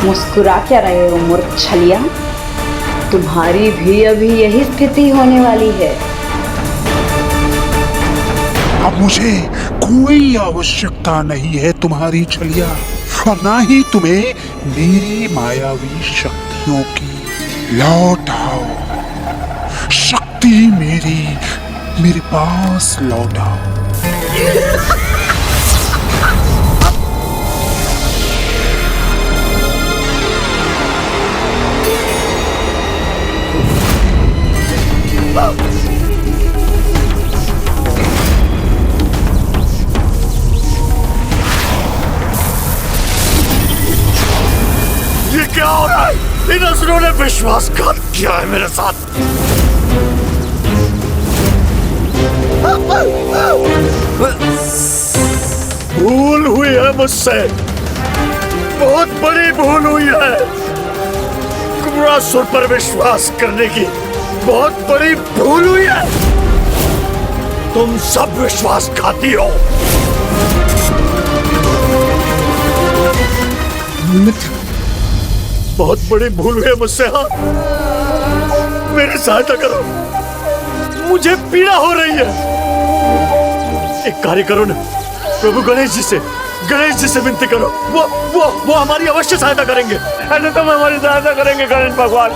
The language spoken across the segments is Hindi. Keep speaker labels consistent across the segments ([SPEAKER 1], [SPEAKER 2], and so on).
[SPEAKER 1] मुस्कुरा क्या रहे हो मूर्ख छलिया? तुम्हारी भी अभी यही स्थिति होने वाली है।
[SPEAKER 2] अब मुझे कोई आवश्यकता नहीं है तुम्हारी छलिया, और ना ही तुम्हें मेरी मायावी शक्तियों की। लौट आओ, शक्ति मेरे पास लौट आओ।
[SPEAKER 3] ये क्या हो रहा है? इन असुरों ने विश्वासघात किया है मेरे साथ। भूल हुई है मुझसे, बहुत बड़ी भूल हुई है। कुबरासुर पर विश्वास करने की बहुत बड़ी भूल हुई है। तुम सब विश्वासघाती हो। मित्र, बहुत बड़ी भूल हुई है मुझसे। हाँ, मेरी सहायता करो, मुझे पीड़ा हो रही है। एक कार्य करो ना, प्रभु गणेश जी से विनती करो। वो हमारी अवश्य सहायता करेंगे। अरे तुम हमारी सहायता करेंगे गणेश भगवान।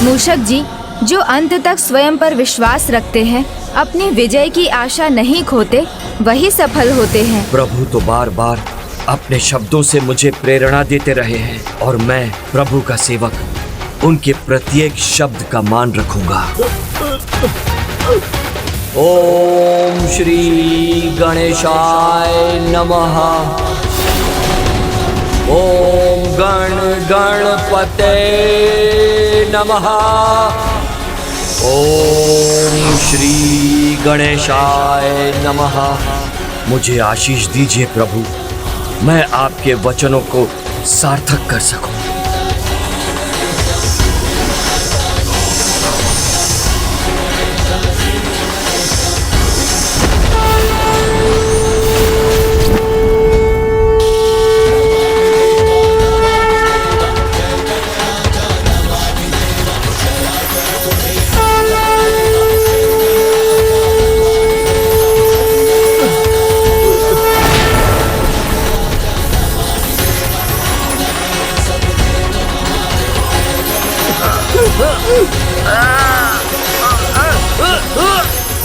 [SPEAKER 4] मूषक जी, जो अंत तक स्वयं पर विश्वास रखते हैं, अपनी विजय की आशा नहीं खोते, वही सफल होते हैं।
[SPEAKER 5] प्रभु तो बार बार अपने शब्दों से मुझे प्रेरणा देते रहे हैं, और मैं प्रभु का सेवक उनके प्रत्येक शब्द का मान रखूंगा। ओम श्री गणेशाय नमः। ओम गणपते नमः। ओम श्री गणेशाय नमः। मुझे आशीष दीजिए प्रभु, मैं आपके वचनों को सार्थक कर सकूं।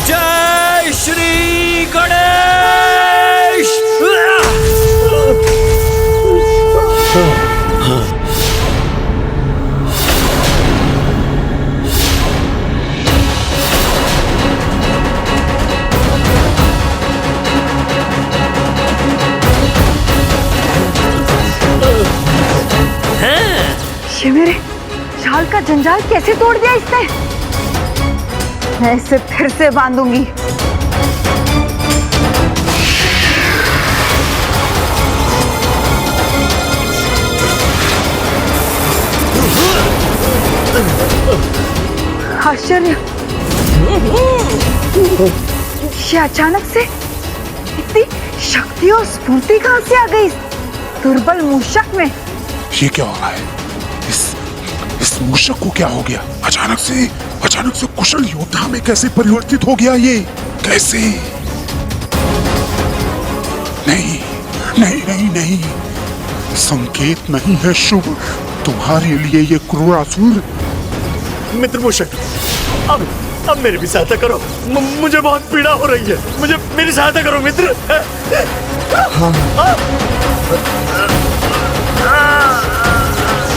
[SPEAKER 5] जय श्री गणेश।
[SPEAKER 6] ये मेरे जाल का जंजाल कैसे तोड़ दिया इसने? मैं इसे फिर से बांधूंगी। आश्चर्य, ये अचानक से इतनी शक्ति और स्फूर्ति कहां से आ गई इस दुर्बल मूषक में?
[SPEAKER 2] ये क्या हो रहा है? इस मूषक को क्या हो गया? अचानक से कुशल योद्धा में कैसे परिवर्तित हो गया ये? कैसे? नहीं, संकेत नहीं है शुभ तुम्हारे लिए ये क्रूरासुर।
[SPEAKER 3] मित्र मूषक, अब मेरी भी सहायता करो। मुझे बहुत पीड़ा हो रही है। मेरी सहायता करो मित्र।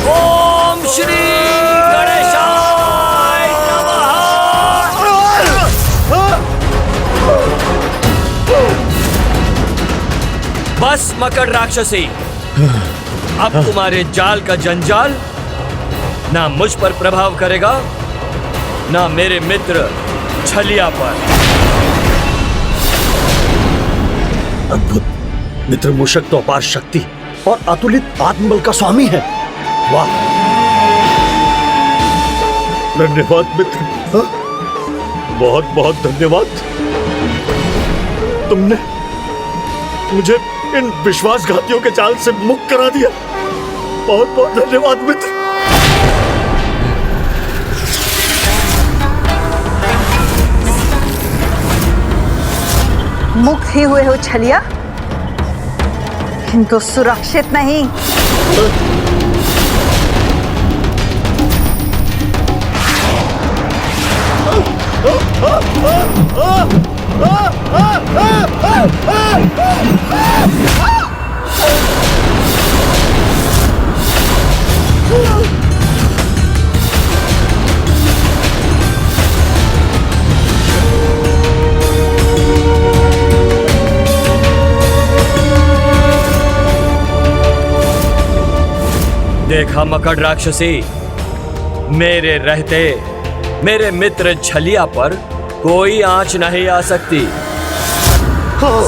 [SPEAKER 5] ओम श्री गणेशाय नमः। बस मकर राक्षसी, अब तुम्हारे जाल का जंजाल ना मुझ पर प्रभाव करेगा, ना मेरे मित्र छलिया पर।
[SPEAKER 3] अद्भुत! मित्र मूषक तो अपार शक्ति और अतुलित आत्मबल का स्वामी है। वाह, धन्यवाद मित्र, बहुत बहुत धन्यवाद। तुमने मुझे इन विश्वासघातियों के जाल से मुक्त करा दिया। बहुत बहुत धन्यवाद मित्र।
[SPEAKER 6] मुक्त ही हुए हो छलिया, किंतु सुरक्षित नहीं।
[SPEAKER 5] देखा मकड़ राक्षसी, मेरे रहते मेरे मित्र छलिया पर कोई आंच नहीं आ सकती।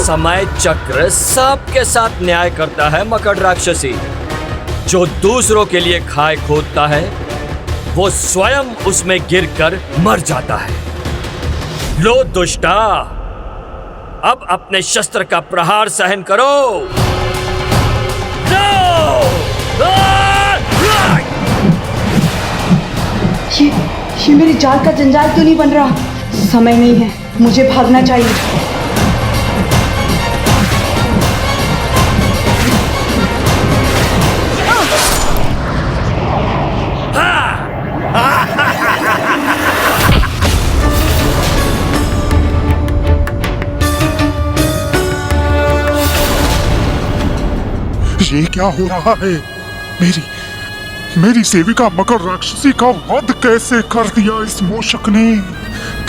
[SPEAKER 5] समय चक्र सबके साथ न्याय करता है मकड़ राक्षसी। जो दूसरों के लिए खाए खोदता है वो स्वयं उसमें गिरकर मर जाता है। लो दुष्टा, अब अपने शस्त्र का प्रहार सहन करो।
[SPEAKER 1] ये मेरे जाल का जंजाल क्यों नहीं बन रहा? समय नहीं है, मुझे भागना चाहिए।
[SPEAKER 2] ये क्या हो रहा है? मेरी सेविका मकर राक्षसी का वध कैसे कर दिया इस मूषक ने?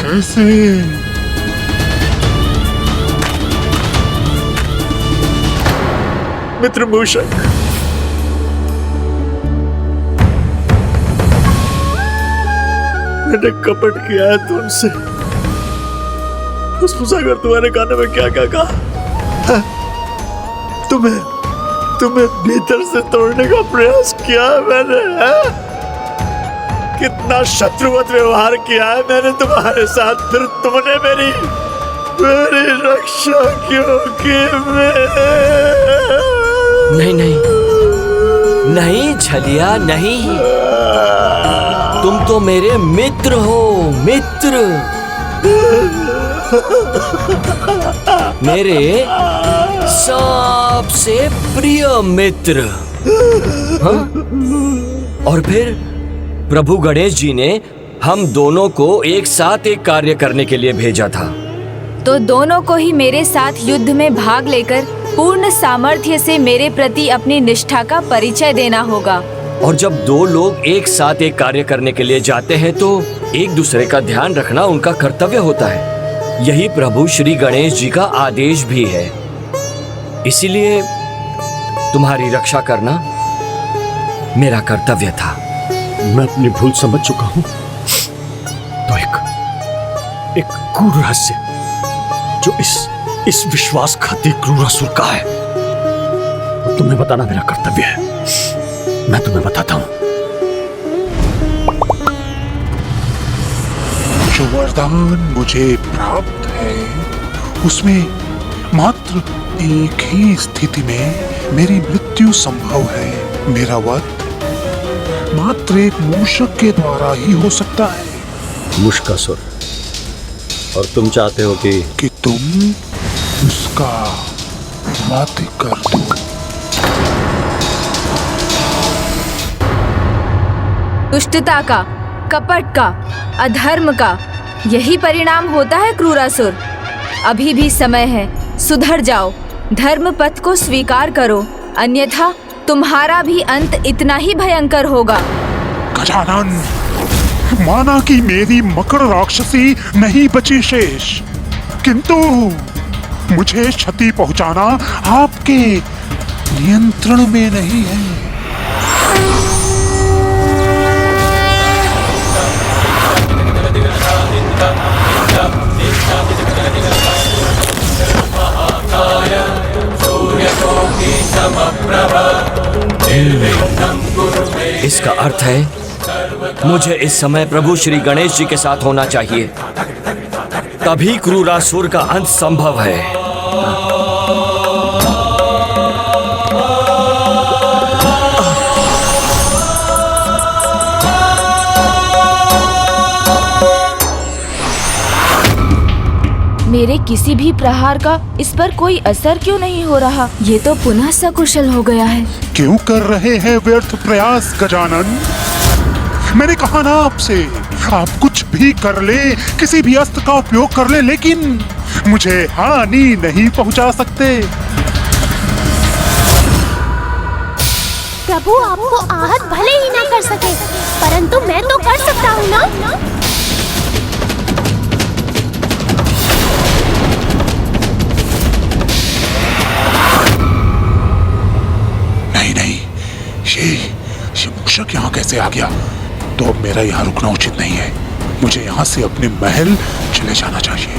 [SPEAKER 2] कैसे?
[SPEAKER 3] मित्र मूषक, मैंने कपट किया है तुमसे। भस्मसागर तुम्हारे कान में क्या क्या कहा? तुम्हें भीतर से तोड़ने का प्रयास किया है मैंने, है? कितना शत्रुवत व्यवहार किया है मैंने तुम्हारे साथ, फिर तुमने मेरी रक्षा क्यों की?
[SPEAKER 5] नहीं छलिया, नहीं। तुम तो मेरे मित्र हो, मित्र, मेरे सबसे प्रिय मित्र। हाँ? और फिर प्रभु गणेश जी ने हम दोनों को एक साथ एक कार्य करने के लिए भेजा था।
[SPEAKER 4] तो दोनों को ही मेरे साथ युद्ध में भाग लेकर पूर्ण सामर्थ्य से मेरे प्रति अपनी निष्ठा का परिचय देना होगा।
[SPEAKER 5] और जब दो लोग एक साथ एक कार्य करने के लिए जाते हैं तो एक दूसरे का ध्यान रखना उनका कर्तव्य होता है। यही प्रभु श्री गणेश जी का आदेश भी है। इसीलिए तुम्हारी रक्षा करना मेरा कर्तव्य था।
[SPEAKER 3] मैं अपनी भूल समझ चुका हूं। तो एक गूढ़ रहस्य जो इस विश्वासघाती क्रूरासुर का है, और तुम्हें बताना मेरा कर्तव्य है। मैं तुम्हें बताता हूं।
[SPEAKER 2] जो वरदान मुझे प्राप्त है उसमें मात्र एक ही स्थिति में मेरी मृत्यु संभव है। मेरा वध मात्र एक मूषक के द्वारा ही हो सकता है।
[SPEAKER 3] मुष्कासुर, और तुम चाहते हो कि
[SPEAKER 2] तुम उसका वध कर दो।
[SPEAKER 4] दुष्टता का, कपट का, अधर्म का यही परिणाम होता है क्रूरासुर। अभी भी समय है, सुधर जाओ, धर्म पथ को स्वीकार करो, अन्यथा तुम्हारा भी अंत इतना ही भयंकर होगा।
[SPEAKER 2] गजानन, माना कि मेरी मकर राक्षसी नहीं बची शेष, किंतु मुझे क्षति पहुंचाना आपके नियंत्रण में नहीं है।
[SPEAKER 5] इसका अर्थ है मुझे इस समय प्रभु श्री गणेश जी के साथ होना चाहिए, तभी क्रूरासुर का अंत संभव है।
[SPEAKER 4] मेरे किसी भी प्रहार का इस पर कोई असर क्यों नहीं हो रहा? ये तो पुनः सकुशल हो गया है।
[SPEAKER 2] क्यों कर रहे हैं व्यर्थ प्रयास गजानन? मैंने कहा ना आपसे, आप कुछ भी कर ले, किसी भी अस्त्र का उपयोग कर ले, लेकिन मुझे हानि नहीं पहुंचा सकते।
[SPEAKER 7] प्रभु आपको आहत भले ही ना कर सके, परंतु मैं तो कर सकता हूँ ना।
[SPEAKER 2] नहीं नहीं, ये मूषक यहाँ कैसे आ गया? तो अब मेरा यहाँ रुकना उचित नहीं है। मुझे यहाँ से अपने महल चले जाना चाहिए।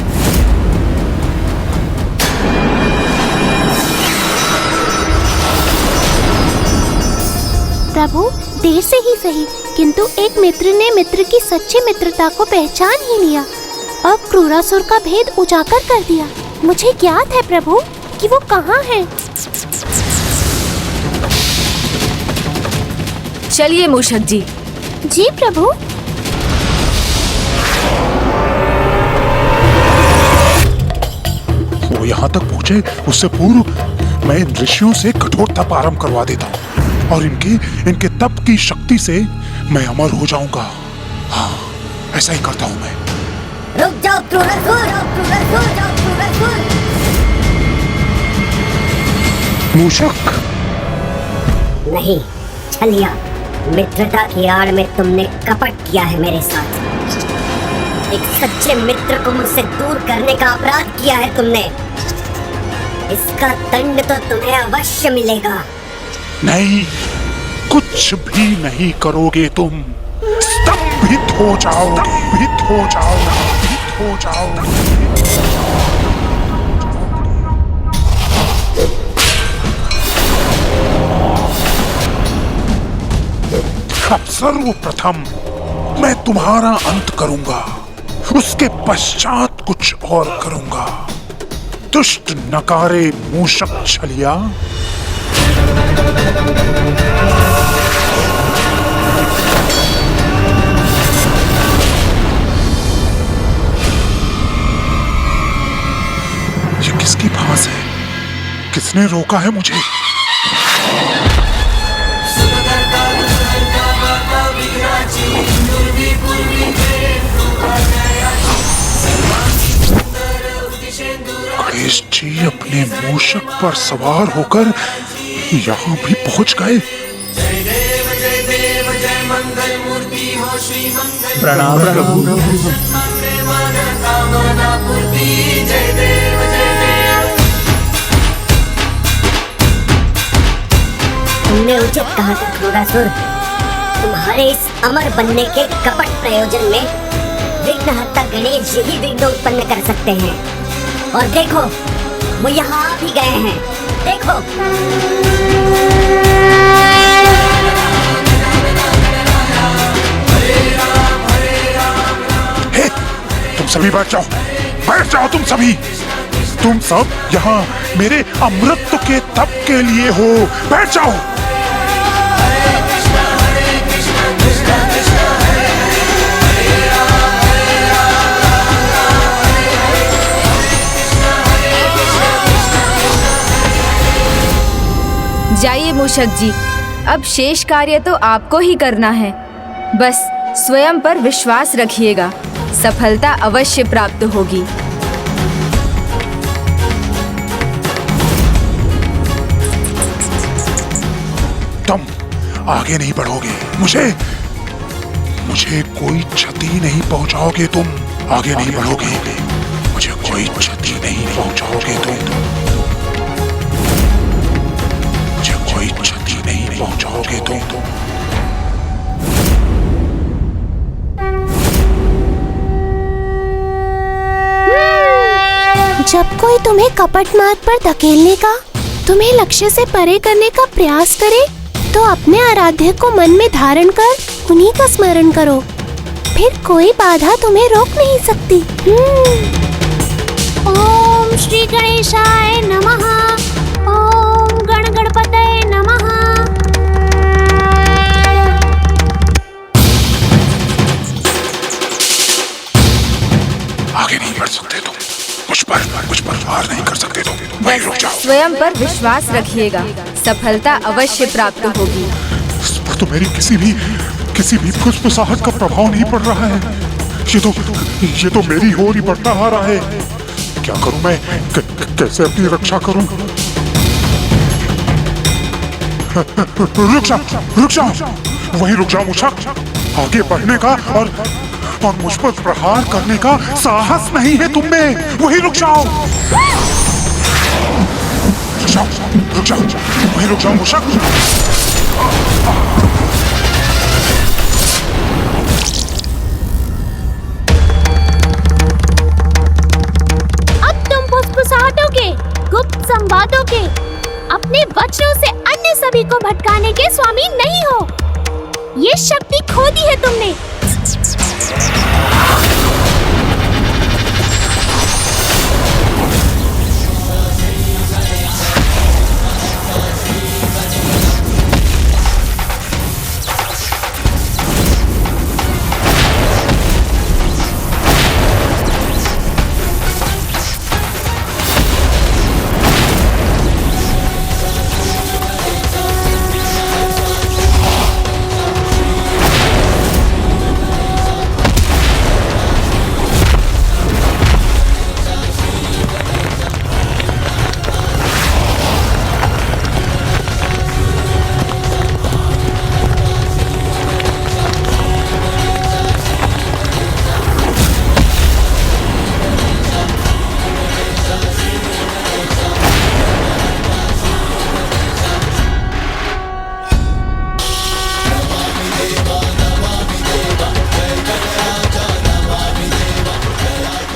[SPEAKER 7] प्रभु देर से ही सही, किंतु एक मित्र ने मित्र की सच्ची मित्रता को पहचान ही लिया और क्रूरासुर का भेद उजागर कर दिया। मुझे ज्ञात है प्रभु कि वो कहाँ है।
[SPEAKER 4] चलिए मूषक जी।
[SPEAKER 7] जी प्रभु।
[SPEAKER 2] वो यहाँ तक पहुँचे उससे पूर्व मैं इन ऋषियों से कठोरता आरंभ करवा देता हूँ और इनके तप की शक्ति से मैं अमर हो जाऊंगा। हाँ, ऐसा ही करता हूँ मैं।
[SPEAKER 8] रुक जाओ क्रूरासुर,
[SPEAKER 2] मूषक
[SPEAKER 8] नहीं छलिया, मित्रता की आड़ में तुमने कपट किया है मेरे साथ। एक सच्चे मित्र को मुझसे दूर करने का अपराध किया है तुमने। इसका दंड तो तुम्हें अवश्य मिलेगा।
[SPEAKER 2] नहीं, कुछ भी नहीं करोगे तुम। स्तंभित हो जाओगे, स्तंभित हो जाओगे, स्तंभित हो जाओगे। अब सर्वप्रथम मैं तुम्हारा अंत करूंगा, उसके पश्चात कुछ और करूंगा। दुष्ट नकारे मूषक छलिया। ये किसकी भांस है? किसने रोका है मुझे? गणेश जी अपने मूषक पर सवार होकर यहाँ भी पहुँच गए।
[SPEAKER 3] प्रणाम प्रभु।
[SPEAKER 8] तुमने उचित कहा था क्रूरासुर। तुम्हारे इस अमर बनने के कपट प्रयोजन में विघ्नहर्ता गणेश जी ही विघ्न उत्पन्न कर सकते हैं। और देखो, वो यहाँ आ भी गए हैं। देखो,
[SPEAKER 2] हे, तुम सभी बैठ जाओ, बैठ जाओ तुम सभी। तुम सब यहाँ मेरे अमृत के तप के लिए हो। बैठ जाओ।
[SPEAKER 4] जाइए मूषक जी, अब शेष कार्य तो आपको ही करना है। बस स्वयं पर विश्वास रखिएगा, सफलता अवश्य प्राप्त होगी।
[SPEAKER 2] तुम आगे नहीं बढ़ोगे, मुझे कोई क्षति नहीं पहुंचाओगे। तुम आगे नहीं बढ़ोगे, मुझे कोई क्षति नहीं पहुंचाओगे। तुम कोई क्षति नहीं पहुंचाओगे तुम।
[SPEAKER 7] जब कोई तुम्हें कपट मार्ग पर धकेलने का, तुम्हें लक्ष्य से परे करने का प्रयास करे, तो अपने आराध्य को मन में धारण कर उन्हीं का स्मरण करो। फिर कोई बाधा तुम्हें रोक नहीं सकती। ओम श्री गणेशाय नमः। ओम गण गणपतये नमः।
[SPEAKER 2] आगे नहीं बढ़ सकते तुम, मुझ पर वार नहीं कर सकते तुम। वहीं रुक जाओ।
[SPEAKER 4] स्वयं पर विश्वास रखिएगा, सफलता अवश्य प्राप्त होगी।
[SPEAKER 2] इस पर तो मेरी किसी भी फुसफुसाहट का प्रभाव नहीं पड़ रहा है। ये तो मेरी ओर ही बढ़ता आ रहा है। क्या करूं मैं? कैसे अपनी रक्षा करूं? रुक जाओ, वहीं रुक जाओ मूषक। आगे बढ़ने का और मुझ पर प्रहार करने का साहस नहीं है तुम में। वहीं रुक जाओ, वहीं रुक जाओ मूषक।
[SPEAKER 7] अब तुम फुसफुसाहटों के, गुप्त संवादों के, अपने वचनों से अन्य सभी को भटकाने के स्वामी नहीं हो। ये शक्ति खो दी है तुमने।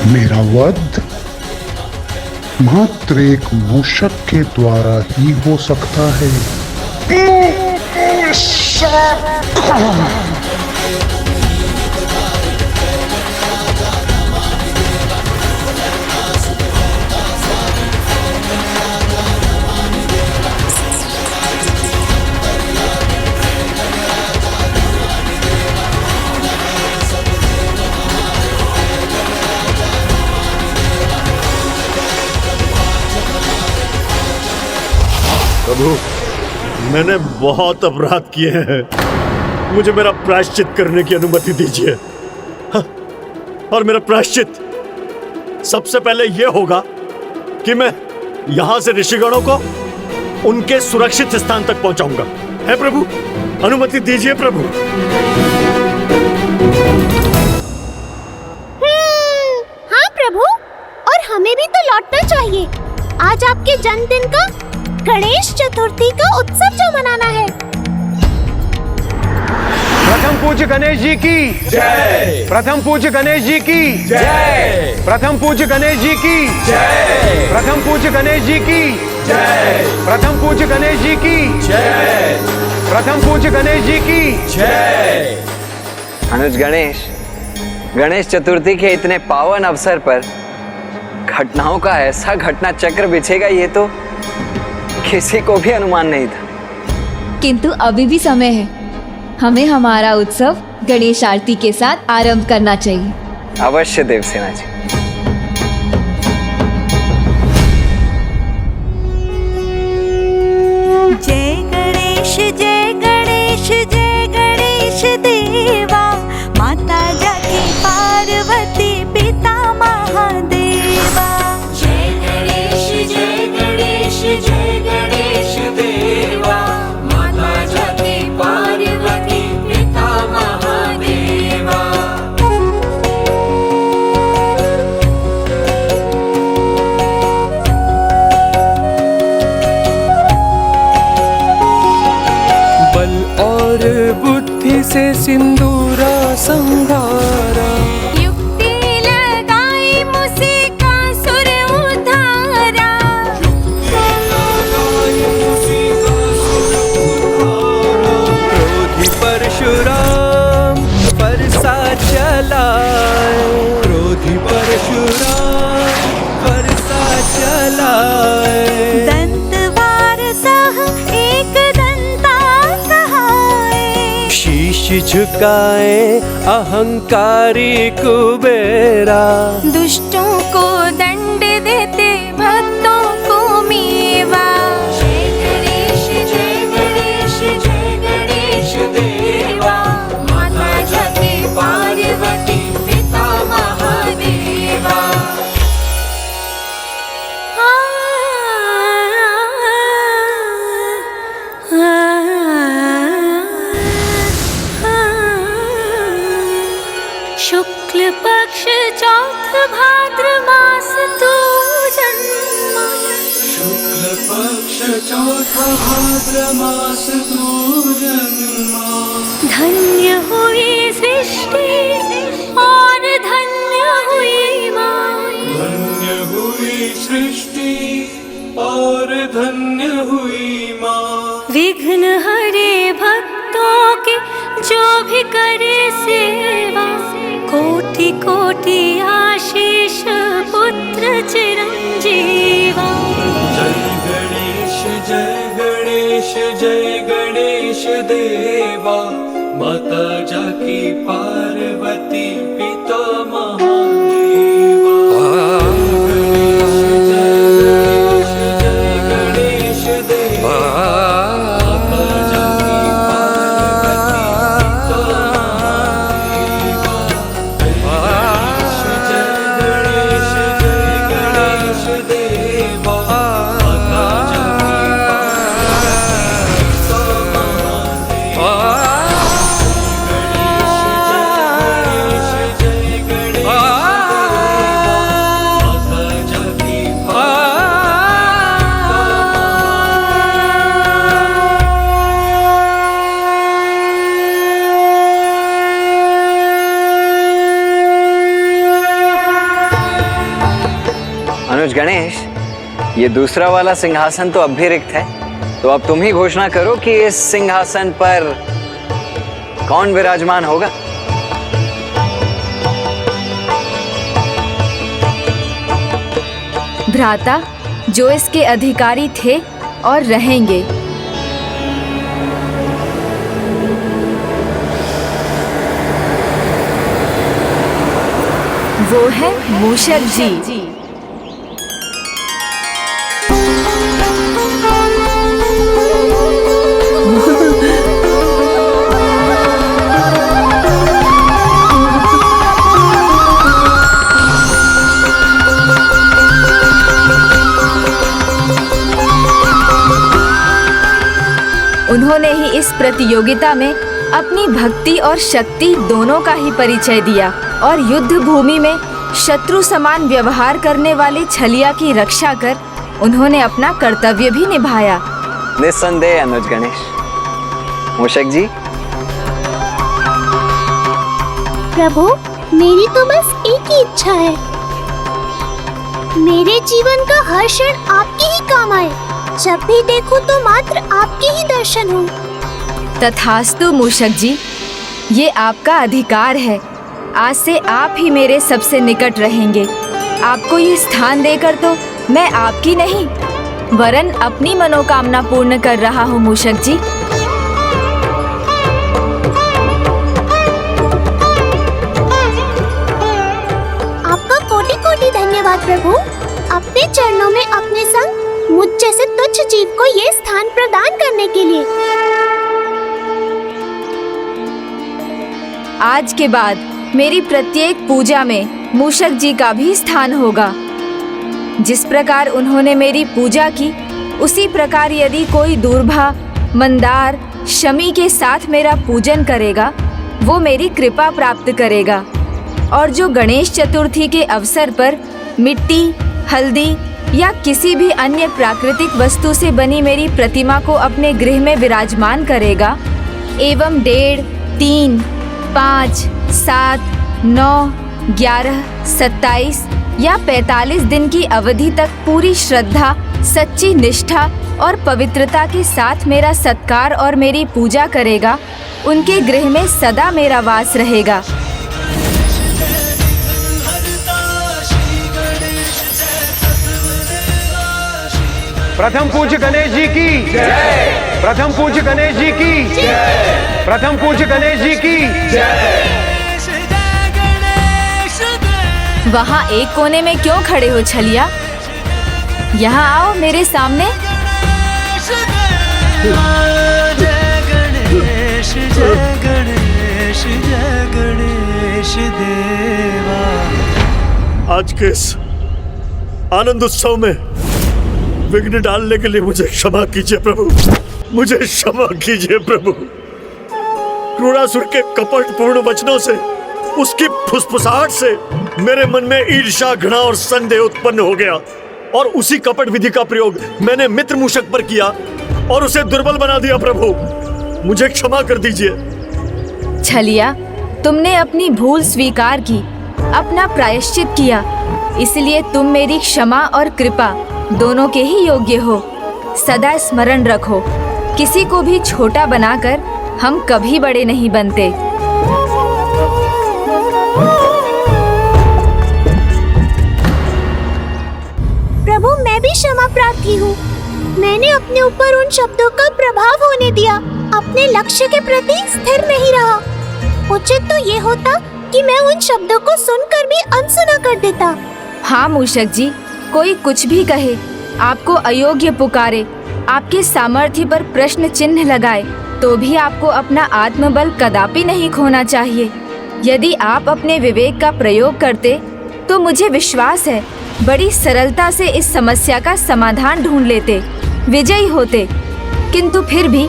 [SPEAKER 2] मेरा वध मात्र एक मूषक के द्वारा ही हो सकता है।
[SPEAKER 3] प्रभु, मैंने बहुत अपराध किए हैं। मुझे मेरा प्रायश्चित करने की अनुमति दीजिए। हाँ, और मेरा प्रायश्चित सबसे पहले यह होगा कि मैं यहां से ऋषिगणों को उनके सुरक्षित स्थान तक पहुंचाऊंगा। है प्रभु, अनुमति दीजिए प्रभु।
[SPEAKER 7] हाँ प्रभु, और हमें भी तो लौटना चाहिए। आज आपके जन्मदिन का गणेश चतुर्थी का उत्सव जो मनाना है।
[SPEAKER 9] प्रथम पूज्य गणेश जी की जय। प्रथम पूज्य गणेश जी की जय। प्रथम पूज्य गणेश जी की जय। प्रथम पूज्य गणेश जी की जय। प्रथम पूज्य गणेश जी की जय। प्रथम पूज्य गणेश जी की जय।
[SPEAKER 10] अनुज गणेश चतुर्थी के इतने पावन अवसर पर घटनाओं का ऐसा घटना चक्र बिछेगा, ये तो किसी को भी अनुमान नहीं था।
[SPEAKER 4] किंतु अभी भी समय है, हमें हमारा उत्सव गणेश आरती के साथ आरंभ करना चाहिए।
[SPEAKER 10] अवश्य देवसेना जी।
[SPEAKER 11] जय गणेश जय गणेश जय गणेश देवा, माता जाकी पार्वती पिता महादेवा। जय गणेश जय गणेश जय गणेश देवा, माता जाकी पार्वती पिता महादेवा।
[SPEAKER 12] बल और बुद्धि से सिंदूरा संवारा,
[SPEAKER 11] युक्ति लगाई मुसिकासुर उधारा।
[SPEAKER 12] क्रोधी परशुराम बरसा चलाए। क्रोधी परशुराम बरसा चलाए।
[SPEAKER 11] दंतवार सह एक दंता कहाए।
[SPEAKER 12] शीश झुकाए अहंकारी कुबेरा।
[SPEAKER 11] दुष्टों को दंड शुक्ल पक्ष चौथ भाद्र मास तू जन्मा।
[SPEAKER 12] शुक्ल पक्ष चौथा भाद्र मास तू जन्मा।
[SPEAKER 11] धन्य हुई सृष्टि और धन्य हुई माँ।
[SPEAKER 12] धन्य हुई सृष्टि और धन्य हुई माँ।
[SPEAKER 11] विघ्न हरे भक्तों के जो भी करे सेवा। कोटि कोटि आशीष पुत्र चिरंजीवा।
[SPEAKER 12] जय गणेश जय गणेश जय गणेश देवा। माता जाकी पार्वती पिता महादेवा। गणेश जय गणेश देवा। माता जाकी पार्वती पिता महादेवा। गणेश जय गणेश देवा। माता जाकी पार्वती पिता
[SPEAKER 10] अनुज गणेश, ये दूसरा वाला सिंहासन तो अब भी रिक्त है, तो अब तुम ही घोषणा करो कि इस सिंहासन पर कौन विराजमान होगा।
[SPEAKER 4] भ्राता, जो इसके अधिकारी थे और रहेंगे। वो है मूषक जी। उन्होंने ही इस प्रतियोगिता में अपनी भक्ति और शक्ति दोनों का ही परिचय दिया और युद्ध भूमि में शत्रु समान व्यवहार करने वाले छलिया की रक्षा कर उन्होंने अपना कर्तव्य भी निभाया।
[SPEAKER 10] निस्संदेह अनुज गणेश। मूषक जी।
[SPEAKER 7] प्रभु, मेरी तो बस एक ही इच्छा है, मेरे जीवन का हर क्षण आपके ही काम आए। जब भी देखूं तो मात्र आपके ही दर्शन हो।
[SPEAKER 4] तथास्तु मूषक जी, ये आपका अधिकार है। आज से आप ही मेरे सबसे निकट रहेंगे। आपको ये स्थान देकर तो मैं आपकी नहीं वरन अपनी मनोकामना पूर्ण कर रहा हूँ मूषक जी।
[SPEAKER 7] आपका कोटि कोटि धन्यवाद प्रभु। अपने चरणों में अपने संग मुझ जैसे तुच्छ जीव को ये स्थान प्रदान करने के लिए।
[SPEAKER 4] आज के बाद मेरी प्रत्येक पूजा में मूषक जी का भी स्थान होगा। जिस प्रकार उन्होंने मेरी पूजा की, उसी प्रकार यदि कोई दूर्भा, मंदार, शमी के साथ मेरा पूजन करेगा, वो मेरी कृपा प्राप्त करेगा। और जो गणेश चतुर्थी के अवसर पर मिट्टी, हल्दी या किसी भी अन्य प्राकृतिक वस्तु से बनी मेरी प्रतिमा को अपने गृह में विराजमान करेगा एवं 1.5, 3, 5, 7, 9, 11, 27 या 45 दिन की अवधि तक पूरी श्रद्धा, सच्ची निष्ठा और पवित्रता के साथ मेरा सत्कार और मेरी पूजा करेगा, उनके गृह में सदा मेरा वास रहेगा।
[SPEAKER 9] प्रथम पूज्य गणेश जी की जय। प्रथम पूज्य गणेश जी की जय। प्रथम पूज्य गणेश जी की जय।
[SPEAKER 4] वहाँ एक कोने में क्यों खड़े हो छलिया? यहाँ आओ मेरे सामने।
[SPEAKER 12] जय गणेश जय गणेश जय गणेश देवा।
[SPEAKER 3] आज के इस आनंद उत्सव में विघ्न डालने के लिए मुझे क्षमा कीजिए प्रभु, मुझे क्षमा कीजिए प्रभु। क्रूरासुर के कपटपूर्ण वचनों से उसकी फुसफुसाहट से मेरे मन में ईर्ष्या, घृणा और संदेह उत्पन्न हो गया और उसी कपट विधि का प्रयोग मैंने मित्र मूषक पर किया और उसे दुर्बल बना दिया। प्रभु, मुझे क्षमा कर दीजिए।
[SPEAKER 4] छलिया, तुमने अपनी भूल स्वीकार की, अपना प्रायश्चित किया, इसलिए तुम मेरी क्षमा और कृपा दोनों के ही योग्य हो। सदा स्मरण रखो, किसी को भी छोटा बनाकर हम कभी बड़े नहीं बनते।
[SPEAKER 7] प्रभु, मैं भी क्षमा प्रार्थी हूँ। मैंने अपने ऊपर उन शब्दों का प्रभाव होने दिया, अपने लक्ष्य के प्रति स्थिर नहीं रहा। उचित तो ये होता कि मैं उन शब्दों को सुनकर भी अनसुना कर देता।
[SPEAKER 4] हाँ मूषक जी, कोई कुछ भी कहे, आपको अयोग्य पुकारे, आपके सामर्थ्य पर प्रश्न चिन्ह लगाए, तो भी आपको अपना आत्मबल कदापि नहीं खोना चाहिए। यदि आप अपने विवेक का प्रयोग करते तो मुझे विश्वास है बड़ी सरलता से इस समस्या का समाधान ढूंढ लेते, विजयी होते। किंतु फिर भी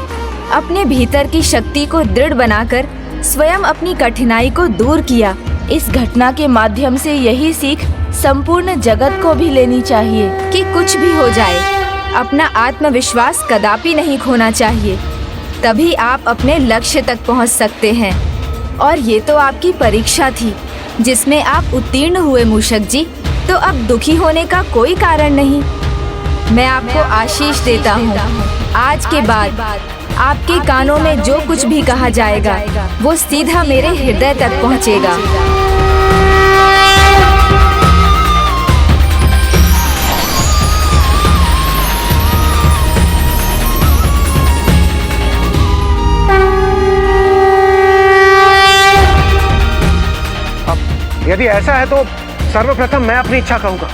[SPEAKER 4] अपने भीतर की शक्ति को दृढ़ बनाकर स्वयं अपनी कठिनाई को दूर किया। इस घटना के माध्यम से यही सीख संपूर्ण जगत को भी लेनी चाहिए कि कुछ भी हो जाए, अपना आत्मविश्वास कदापि नहीं खोना चाहिए, तभी आप अपने लक्ष्य तक पहुंच सकते हैं। और ये तो आपकी परीक्षा थी जिसमें आप उत्तीर्ण हुए मूषक जी, तो अब दुखी होने का कोई कारण नहीं। मैं आपको आशीष देता हूँ। आज के बाद आपके कानों में जो कुछ भी कहा जाएगा वो सीधा मेरे हृदय तक पहुँचेगा।
[SPEAKER 9] यदि ऐसा है तो सर्वप्रथम मैं अपनी इच्छा कहूंगा।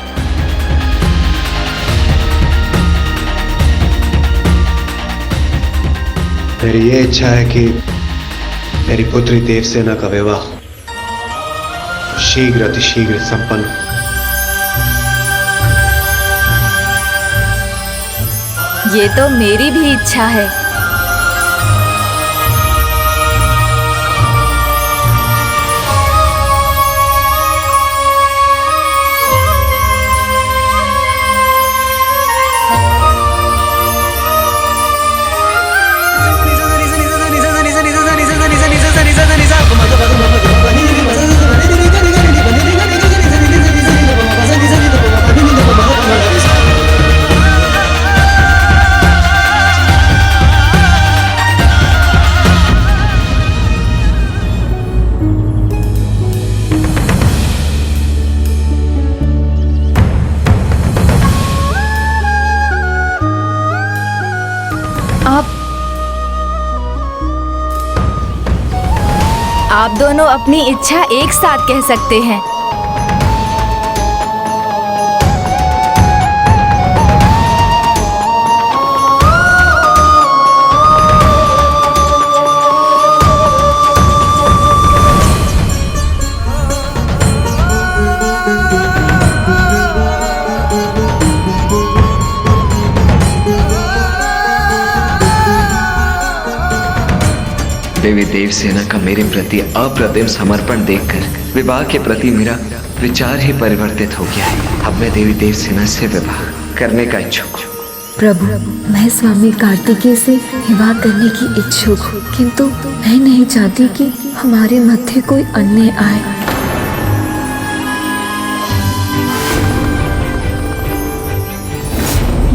[SPEAKER 13] मेरी ये इच्छा है कि मेरी पुत्री देवसेना का विवाह शीघ्र अतिशीघ्र संपन्न।
[SPEAKER 4] ये तो मेरी भी इच्छा है। आप दोनों अपनी इच्छा एक साथ कह सकते हैं।
[SPEAKER 10] देवी देवसेना का मेरे प्रति अप्रतिम समर्पण देखकर विवाह के प्रति मेरा विचार ही परिवर्तित हो गया है। अब मैं देवी देवसेना से विवाह करने का इच्छुक हूँ।
[SPEAKER 14] प्रभु, मैं स्वामी कार्तिकेय से विवाह करने की इच्छुक हूँ, किंतु मैं नहीं चाहती कि हमारे मध्य कोई अन्य आए।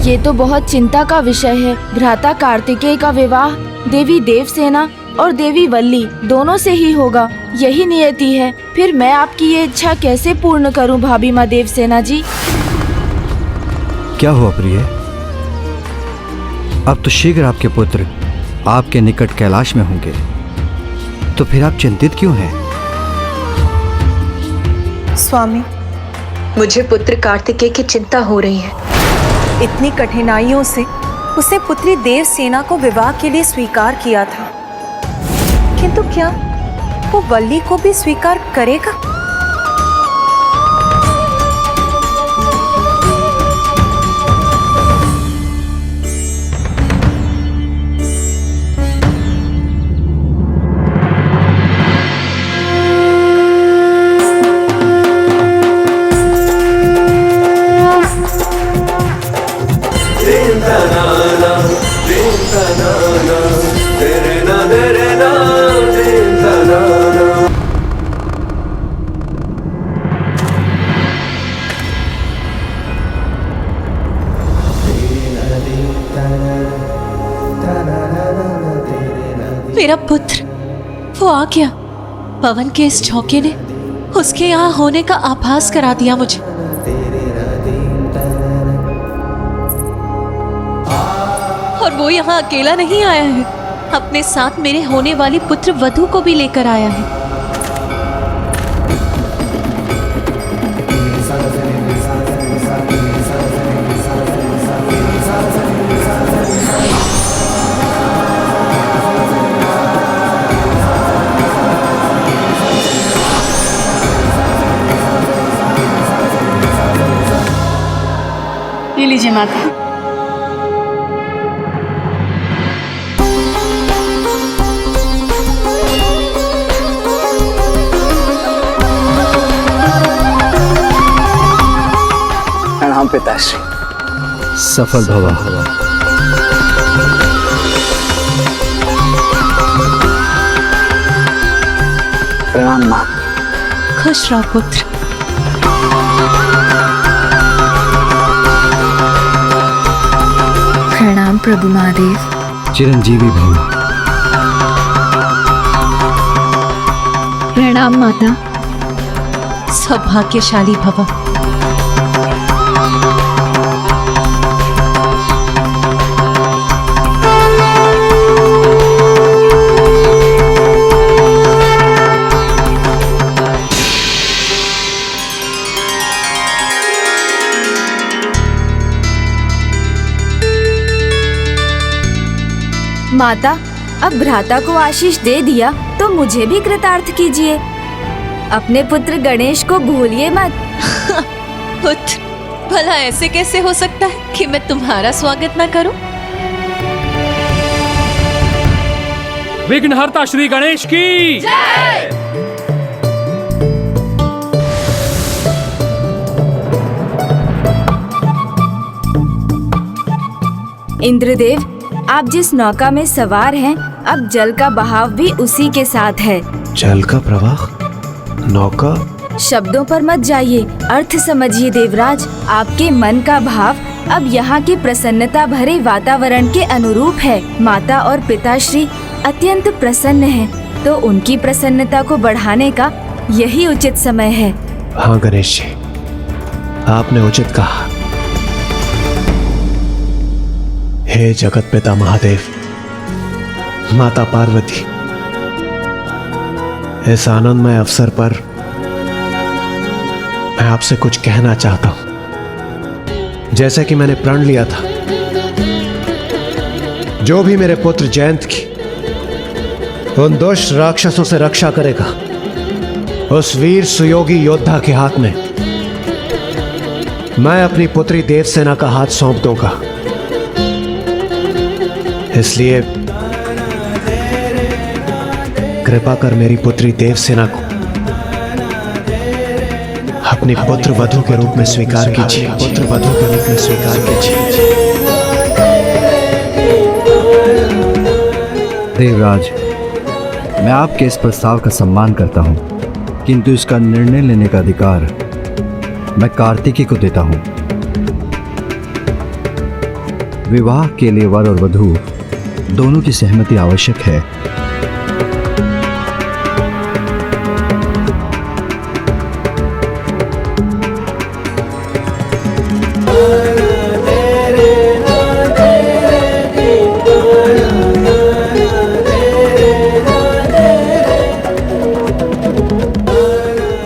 [SPEAKER 4] ये तो बहुत चिंता का विषय है। भ्राता कार्तिकेय का विवाह देवी देवसेना और देवी वल्ली दोनों से ही होगा, यही नियति है। फिर मैं आपकी ये इच्छा कैसे पूर्ण करूं भाभी माँ देवसेना जी?
[SPEAKER 15] क्या हुआ प्रिय? अब तो शीघ्र आपके पुत्र आपके निकट कैलाश में होंगे, तो फिर आप चिंतित क्यों हैं?
[SPEAKER 6] स्वामी,
[SPEAKER 16] मुझे पुत्र कार्तिकेय की चिंता हो रही है।
[SPEAKER 6] इतनी कठिनाइयों से उसने पुत्री देवसेना को विवाह के लिए स्वीकार किया था, किंतु क्या वो वल्ली को भी स्वीकार करेगा? मेरा पुत्र वो आ गया। पवन के इस झोंके ने उसके यहाँ होने का आभास करा दिया मुझे। और वो यहाँ अकेला नहीं आया है, अपने साथ मेरे होने वाली पुत्र वधू को भी लेकर आया है।
[SPEAKER 17] ये लीजिए माता।
[SPEAKER 10] प्रणाम पिताश्री।
[SPEAKER 15] सफल भवा।
[SPEAKER 10] प्रणाम माँ।
[SPEAKER 6] खुश रहो पुत्र।
[SPEAKER 14] प्रणाम प्रभु महादेव।
[SPEAKER 15] चिरंजीवी भव।
[SPEAKER 14] प्रणाम माता।
[SPEAKER 6] सौभाग्यशाली भव।
[SPEAKER 4] माता, अब भ्राता को आशीष दे दिया तो मुझे भी कृतार्थ कीजिए। अपने पुत्र गणेश को भूलिए मत।
[SPEAKER 6] पुत्र, भला ऐसे कैसे हो सकता है कि मैं तुम्हारा स्वागत न करूं?
[SPEAKER 18] विघ्नहर्ता श्री गणेश की जय।
[SPEAKER 4] इंद्रदेव, आप जिस नौका में सवार हैं, अब जल का बहाव भी उसी के साथ है।
[SPEAKER 13] जल का प्रवाह? नौका?
[SPEAKER 4] शब्दों पर मत जाइए, अर्थ समझिए देवराज। आपके मन का भाव अब यहाँ के प्रसन्नता भरे वातावरण के अनुरूप है। माता और पिताश्री अत्यंत प्रसन्न हैं, तो उनकी प्रसन्नता को बढ़ाने का यही उचित समय है।
[SPEAKER 13] हाँ गणेश जी, आपने उचित कहा। हे जगत पिता महादेव, माता पार्वती, इस आनंदमय अवसर पर मैं आपसे कुछ कहना चाहता हूं। जैसे कि मैंने प्रण लिया था, जो भी मेरे पुत्र जयंत की उन दुष्ट राक्षसों से रक्षा करेगा, उस वीर सुयोगी योद्धा के हाथ में मैं अपनी पुत्री देवसेना का हाथ सौंप दूंगा। इसलिए कृपा कर मेरी पुत्री देवसेना को अपनी पुत्र वधू के रूप में स्वीकार कीजिए। पुत्र वधू के रूप में स्वीकार कीजिए।
[SPEAKER 15] देवराज, मैं आपके इस प्रस्ताव का सम्मान करता हूं, किंतु इसका निर्णय लेने का अधिकार मैं कार्तिकी को देता हूं। विवाह के लिए वर और वधू दोनों की सहमति आवश्यक है।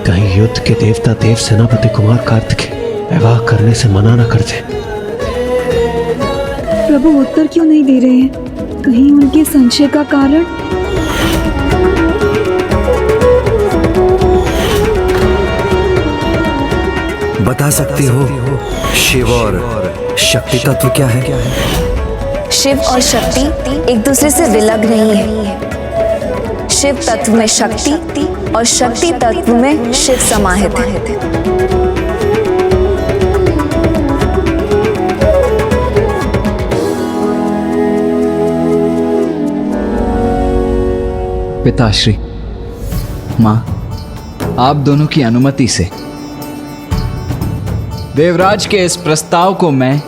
[SPEAKER 13] कहीं युद्ध के देवता देव सेनापति कुमार कार्तिक विवाह करने से मना न करते।
[SPEAKER 14] प्रभु उत्तर क्यों नहीं दे रहे हैं? कहीं उनके संशय का कारण?
[SPEAKER 15] बता सकती हो शिव और शक्ति तत्व क्या है?
[SPEAKER 19] शिव और शक्ति एक दूसरे से विलग नहीं है। शिव तत्व में शक्ति और शक्ति तत्व में शिव समाहित है।
[SPEAKER 10] पिताश्री, माँ, आप दोनों की अनुमति से देवराज के इस प्रस्ताव को मैं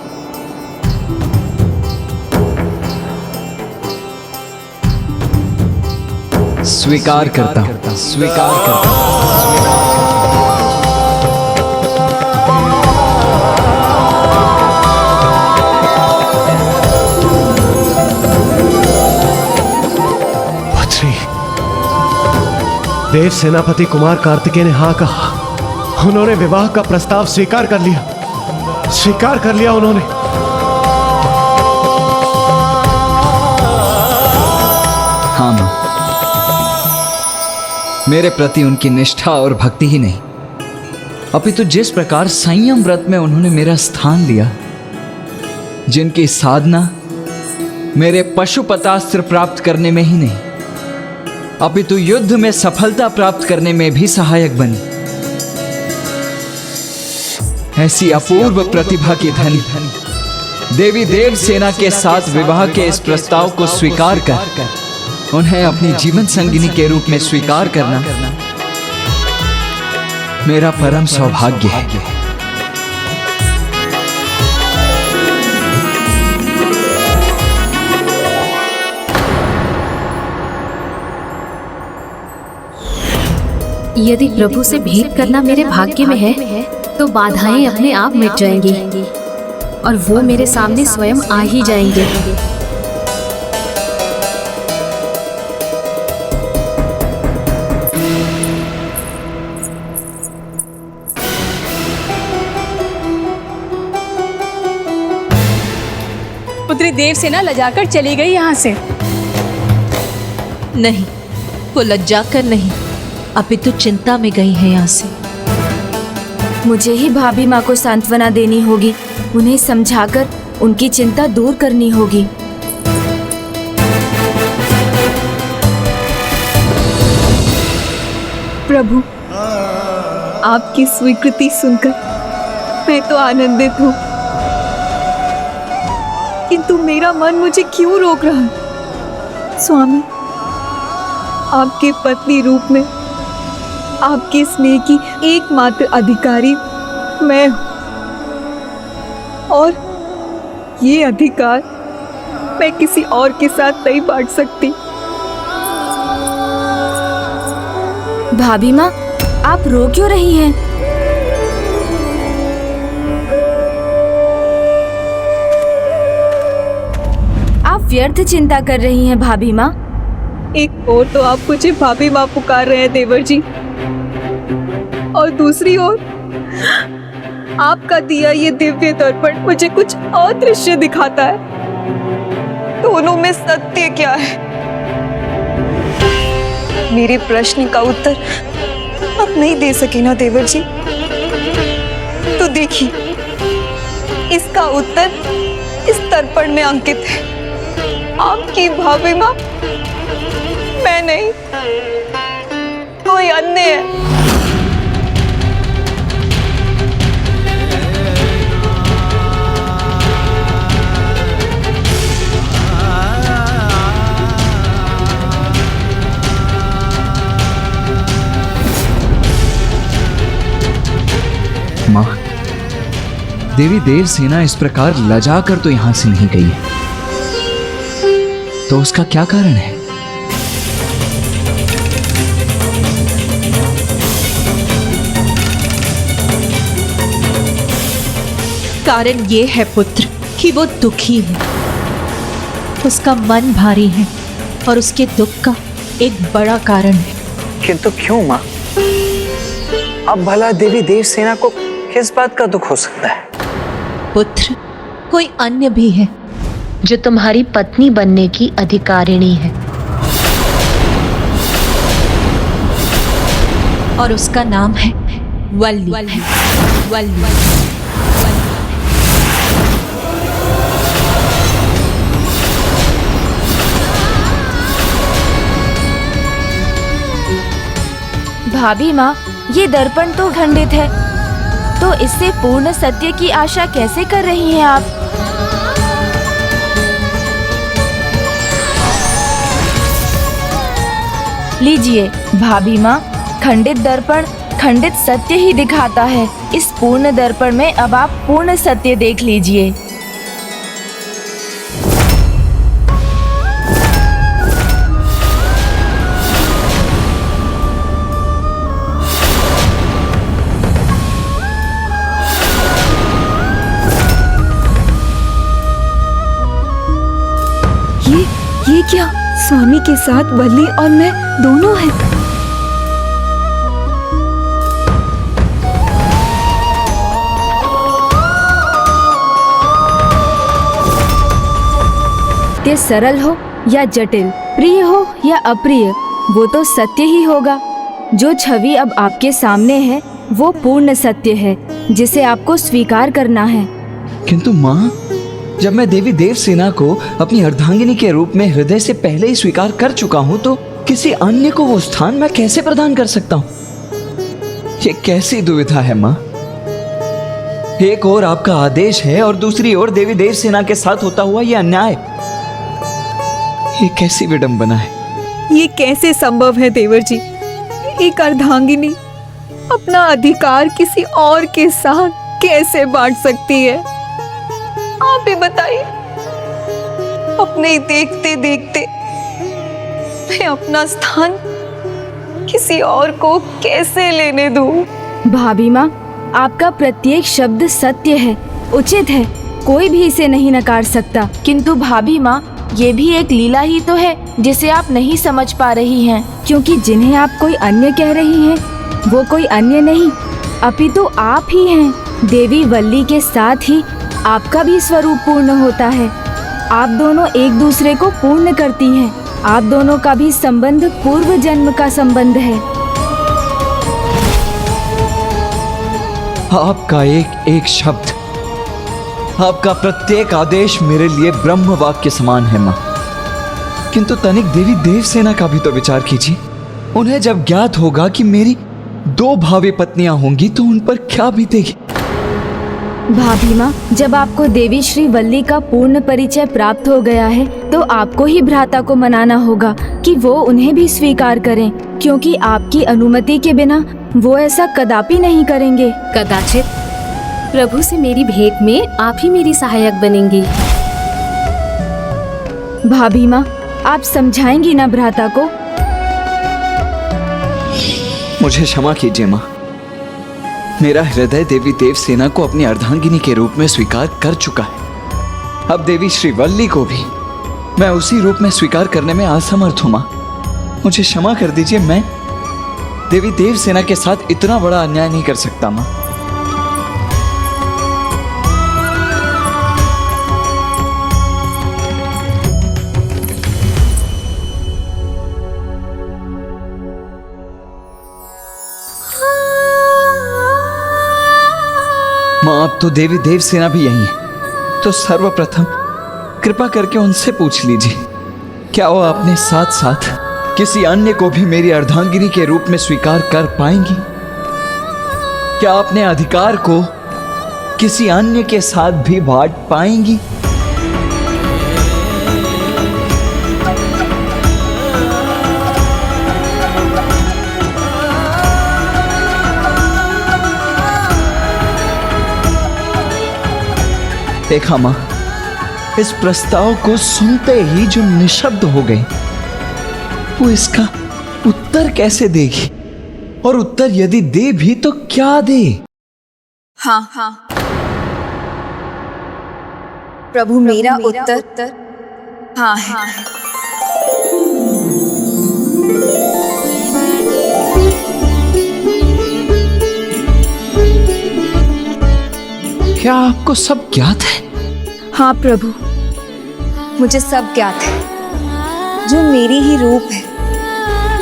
[SPEAKER 15] स्वीकार करता हूँ, स्वीकार करता हूँ।
[SPEAKER 13] पुत्री, देव सेनापति कुमार कार्तिकेय ने हाँ कहा। उन्होंने विवाह का प्रस्ताव स्वीकार कर लिया, स्वीकार कर लिया उन्होंने।
[SPEAKER 15] हाँ मां, मेरे प्रति उनकी निष्ठा और भक्ति ही नहीं, अपितु जिस प्रकार संयम व्रत में उन्होंने मेरा स्थान लिया, जिनकी साधना मेरे पशुपतास्त्र प्राप्त करने में ही नहीं, अपितु युद्ध में सफलता प्राप्त करने में भी सहायक बनी, ऐसी अपूर्व प्रतिभा की धनी देवी देव सेना के साथ विवाह के इस प्रस्ताव को स्वीकार कर उन्हें अपनी जीवन संगिनी के रूप में स्वीकार करना मेरा परम सौभाग्य है।
[SPEAKER 20] यदि प्रभु से भेंट करना मेरे भाग्य में है तो बाधाएं अपने आप मिट जाएंगी और वो मेरे सामने स्वयं आ ही जाएंगे।
[SPEAKER 17] पुत्री देव सेना लजाकर चली गई यहाँ से।
[SPEAKER 21] नहीं, वो लज्जा कर नहीं, अपितु चिंता में गई है यहाँ से।
[SPEAKER 4] मुझे ही भाभी माँ को सांत्वना देनी होगी, उन्हें समझाकर उनकी चिंता दूर करनी होगी।
[SPEAKER 6] प्रभु, आपकी स्वीकृति सुनकर मैं तो आनंदित हूँ, किंतु मेरा मन मुझे क्यों रोक रहा है? स्वामी, आपके पत्नी रूप में आपके स्नेह की एकमात्र अधिकारी मैं हूं, और ये अधिकार मैं किसी और के साथ नहीं बांट सकती।
[SPEAKER 4] भाभी माँ, आप रो क्यों रही हैं? आप व्यर्थ चिंता कर रही हैं भाभी माँ।
[SPEAKER 6] एक ओर तो आप मुझे भाभी माँ पुकार रहे हैं देवर जी, और दूसरी ओर आपका दिया ये दिव्य दर्पण मुझे कुछ और दृश्य दिखाता है। दोनों में सत्य क्या है? मेरे प्रश्न का उत्तर आप नहीं दे सके ना देवर जी? तो देखिए, इसका उत्तर इस दर्पण में अंकित है। आपकी भाभी माँ मैं नहीं, कोई अन्य है।
[SPEAKER 15] माँ, देवी देव सेना इस प्रकार लजा कर तो यहां से नहीं गई है, तो उसका क्या कारण है?
[SPEAKER 21] कारण ये है पुत्र कि वो दुखी है, उसका मन भारी है और उसके दुख का एक बड़ा कारण है।
[SPEAKER 10] किंतु क्यों माँ? अब भला देवी देव सेना को किस बात का दुख हो सकता है?
[SPEAKER 21] पुत्र, कोई अन्य भी है
[SPEAKER 16] जो तुम्हारी पत्नी बनने की अधिकारिणी है,
[SPEAKER 21] और उसका नाम है वल्ली। वल्ली।
[SPEAKER 4] भाभी माँ, ये दर्पण तो खंडित है, तो इससे पूर्ण सत्य की आशा कैसे कर रही हैं आप? लीजिए भाभी माँ, खंडित दर्पण खंडित सत्य ही दिखाता है। इस पूर्ण दर्पण में अब आप पूर्ण सत्य देख लीजिए।
[SPEAKER 6] स्वामी के साथ वल्ली और मैं दोनों हैं।
[SPEAKER 4] ये सरल हो या जटिल, प्रिय हो या अप्रिय, वो तो सत्य ही होगा। जो छवि अब आपके सामने है वो पूर्ण सत्य है, जिसे आपको स्वीकार करना है।
[SPEAKER 15] किंतु माँ, जब मैं देवी देवसेना को अपनी अर्धांगिनी के रूप में हृदय से पहले ही स्वीकार कर चुका हूँ, तो किसी अन्य को वो स्थान मैं कैसे प्रदान कर सकता हूँ? ये कैसी दुविधा है माँ? एक ओर आपका आदेश है और दूसरी ओर देवी देवसेना के साथ होता हुआ ये अन्याय। ये कैसी विडंबना है?
[SPEAKER 6] ये कैसे संभव है देवर जी? एक अर्धांगिनी अपना अधिकार किसी और के साथ कैसे बांट सकती है? आप ही बताइए। अपने देखते देखते मैं अपना स्थान किसी और को कैसे लेने दूं?
[SPEAKER 4] भाभी माँ, आपका प्रत्येक शब्द सत्य है, उचित है, कोई भी इसे नहीं नकार सकता। किंतु भाभी माँ, ये भी एक लीला ही तो है जिसे आप नहीं समझ पा रही हैं, क्योंकि जिन्हें आप कोई अन्य कह रही हैं वो कोई अन्य नहीं अपितु आप ही हैं। देवी वल्ली के साथ ही आपका भी स्वरूप पूर्ण होता है। आप दोनों एक दूसरे को पूर्ण करती हैं। आप दोनों का भी संबंध पूर्व जन्म का संबंध है।
[SPEAKER 15] आपका एक एक शब्द, आपका प्रत्येक आदेश मेरे लिए ब्रह्म वाक्य समान है माँ। किंतु तनिक देवी देवसेना का भी तो विचार कीजिए। उन्हें जब ज्ञात होगा कि मेरी 2 भावी पत्नियां होंगी तो उन पर क्या बीतेगी?
[SPEAKER 4] भाभी माँ, जब आपको देवी श्री वल्ली का पूर्ण परिचय प्राप्त हो गया है तो आपको ही भ्राता को मनाना होगा कि वो उन्हें भी स्वीकार करें, क्योंकि आपकी अनुमति के बिना वो ऐसा कदापि नहीं करेंगे।
[SPEAKER 20] कदाचित प्रभु से मेरी भेंट में आप ही मेरी सहायक बनेंगी।
[SPEAKER 4] भाभी माँ, आप समझाएंगी ना भ्राता को?
[SPEAKER 15] मुझे क्षमा कीजिए माँ। मेरा हृदय देवी देवसेना को अपनी अर्धांगिनी के रूप में स्वीकार कर चुका है। अब देवी श्री वल्ली को भी मैं उसी रूप में स्वीकार करने में असमर्थ हूँ माँ। मुझे क्षमा कर दीजिए। मैं देवी देवसेना के साथ इतना बड़ा अन्याय नहीं कर सकता माँ। माँ, अब तो देवी देवसेना भी यही है, तो सर्वप्रथम कृपा करके उनसे पूछ लीजिए, क्या वो अपने साथ साथ किसी अन्य को भी मेरी अर्धांगिनी के रूप में स्वीकार कर पाएंगी? क्या अपने अधिकार को किसी अन्य के साथ भी बांट पाएंगी? देखा माँ, इस प्रस्ताव को सुनते ही जो निशब्द हो गई, वो इसका उत्तर कैसे देगी? और उत्तर यदि दे भी तो क्या दे?
[SPEAKER 6] हाँ हाँ प्रभु, मेरा उत्तर हाँ है।
[SPEAKER 15] क्या आपको सब ज्ञात है?
[SPEAKER 6] हाँ प्रभु, मुझे सब ज्ञात है। जो मेरी ही रूप है,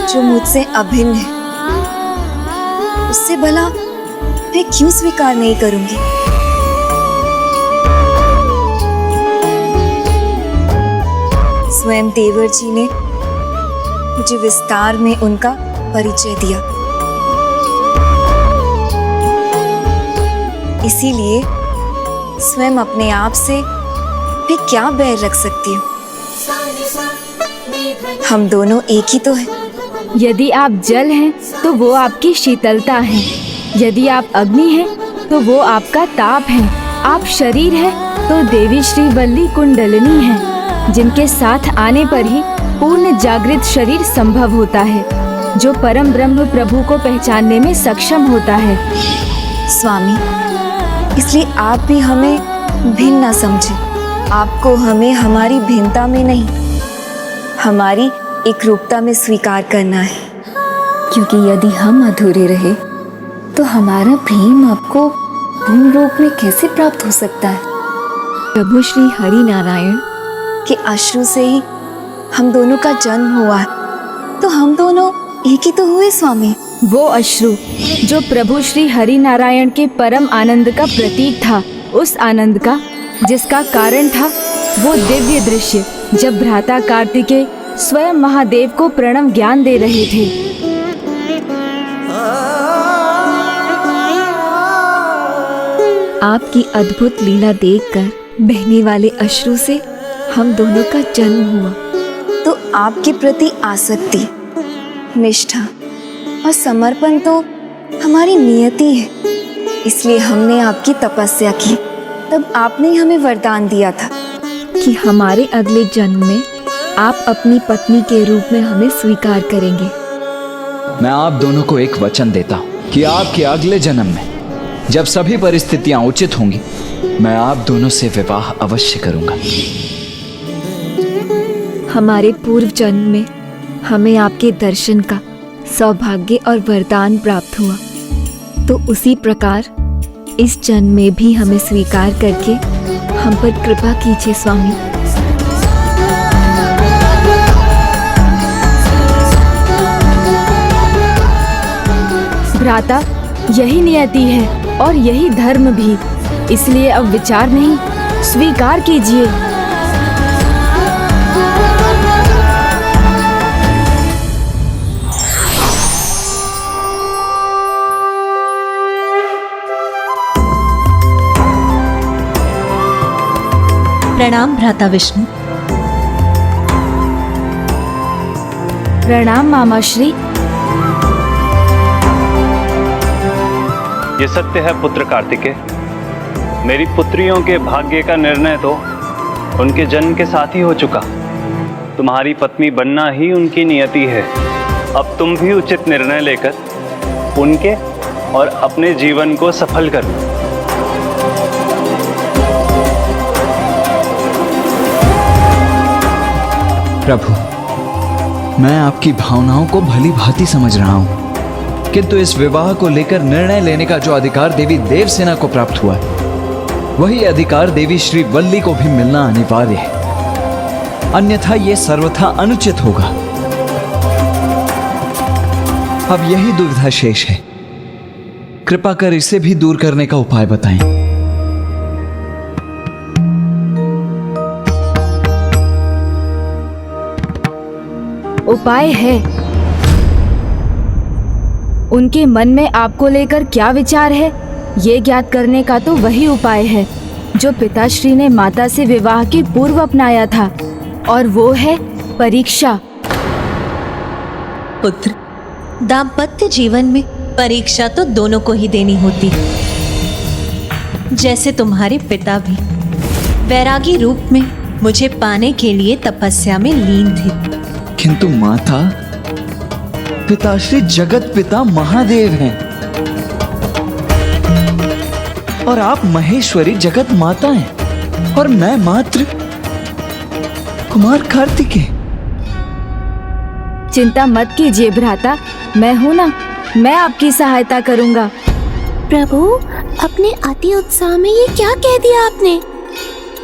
[SPEAKER 6] जो मुझसे अभिन्न है, उससे भला मैं क्यों स्वीकार नहीं करूंगी? स्वयं देवर जी ने मुझे विस्तार में उनका परिचय दिया, इसीलिए स्वयं अपने आप से मैं क्या बैर रख सकती हूँ? हम दोनों एक ही तो हैं।
[SPEAKER 4] यदि आप जल हैं तो वो आपकी शीतलता है, यदि आप अग्नि हैं तो वो आपका ताप है, आप शरीर हैं तो देवी श्री वल्ली कुंडलिनी है, जिनके साथ आने पर ही पूर्ण जागृत शरीर संभव होता है, जो परम ब्रह्म प्रभु को पहचानने में सक्षम होता है।
[SPEAKER 6] स्वामी, इसलिए आप भी हमें भिन्न न समझें। आपको हमें हमारी भिन्नता में नहीं,
[SPEAKER 19] हमारी एक रूपता में स्वीकार करना है, क्योंकि यदि हम अधूरे रहे तो हमारा प्रेम आपको पूर्ण रूप में कैसे प्राप्त हो सकता है। प्रभु श्री हरि नारायण के अश्रु से ही हम दोनों का जन्म हुआ है, तो हम दोनों एक ही तो हुए स्वामी।
[SPEAKER 4] वो अश्रु जो प्रभु श्री हरि नारायण के परम आनंद का प्रतीक था, उस आनंद का जिसका कारण था वो दिव्य दृश्य जब भ्राता कार्तिकेय स्वयं महादेव को प्रणव ज्ञान दे रहे थे।
[SPEAKER 19] आपकी अद्भुत लीला देखकर बहने वाले अश्रु से हम दोनों का जन्म हुआ। तो आपके प्रति आसक्ति, निष्ठा और समर्पण तो हमारी नियति है, इसलिए हमने आपकी तपस्या की। तब आपने हमें वरदान दिया था कि हमारे अगले जन्म में आप अपनी पत्नी के रूप में हमें स्वीकार करेंगे।
[SPEAKER 15] मैं आप दोनों को एक वचन देता हूँ कि आपके अगले जन्म में जब सभी परिस्थितियां उचित होंगी, मैं आप दोनों से विवाह अवश्य करूंगा।
[SPEAKER 19] हमारे पूर्व जन्म में हमें आपके दर्शन का सौभाग्य और वरदान प्राप्त हुआ, तो उसी प्रकार इस जन्म में भी हमें स्वीकार करके हम पर कृपा कीजिए स्वामी।
[SPEAKER 4] भ्राता, यही नियति है और यही धर्म भी, इसलिए अब विचार नहीं, स्वीकार कीजिए।
[SPEAKER 21] प्रणाम भ्राता विष्णु।
[SPEAKER 4] प्रणाम मामा श्री।
[SPEAKER 1] ये सत्य है पुत्र कार्तिकेय, मेरी पुत्रियों के भाग्य का निर्णय तो उनके जन्म के साथ ही हो चुका। तुम्हारी पत्नी बनना ही उनकी नियति है। अब तुम भी उचित निर्णय लेकर उनके और अपने जीवन को सफल करना।
[SPEAKER 15] प्रभु, मैं आपकी भावनाओं को भली भांति समझ रहा हूं, किंतु इस विवाह को लेकर निर्णय लेने का जो अधिकार देवी देवसेना को प्राप्त हुआ है, वही अधिकार देवी श्री वल्ली को भी मिलना अनिवार्य है, अन्यथा यह सर्वथा अनुचित होगा। अब यही दुविधा शेष है, कृपा कर इसे भी दूर करने का उपाय बताएं।
[SPEAKER 4] उपाय है। उनके मन में आपको लेकर क्या विचार है, ये ज्ञात करने का तो वही उपाय है जो पिताश्री ने माता से विवाह के पूर्व अपनाया था, और वो है परीक्षा।
[SPEAKER 21] पुत्र, दाम्पत्य जीवन में परीक्षा तो दोनों को ही देनी होती है। जैसे तुम्हारे पिता भी वैरागी रूप में मुझे पाने के लिए तपस्या में लीन थे,
[SPEAKER 15] किंतु माता, पिताश्री जगत पिता महादेव हैं और आप महेश्वरी जगत माता हैं, और मैं मात्र कुमार कार्तिकेय।
[SPEAKER 4] चिंता मत कीजिए भ्राता, मैं हूं ना, मैं आपकी सहायता करूंगा।
[SPEAKER 7] प्रभु, अपने अति उत्साह में ये क्या कह दिया आपने?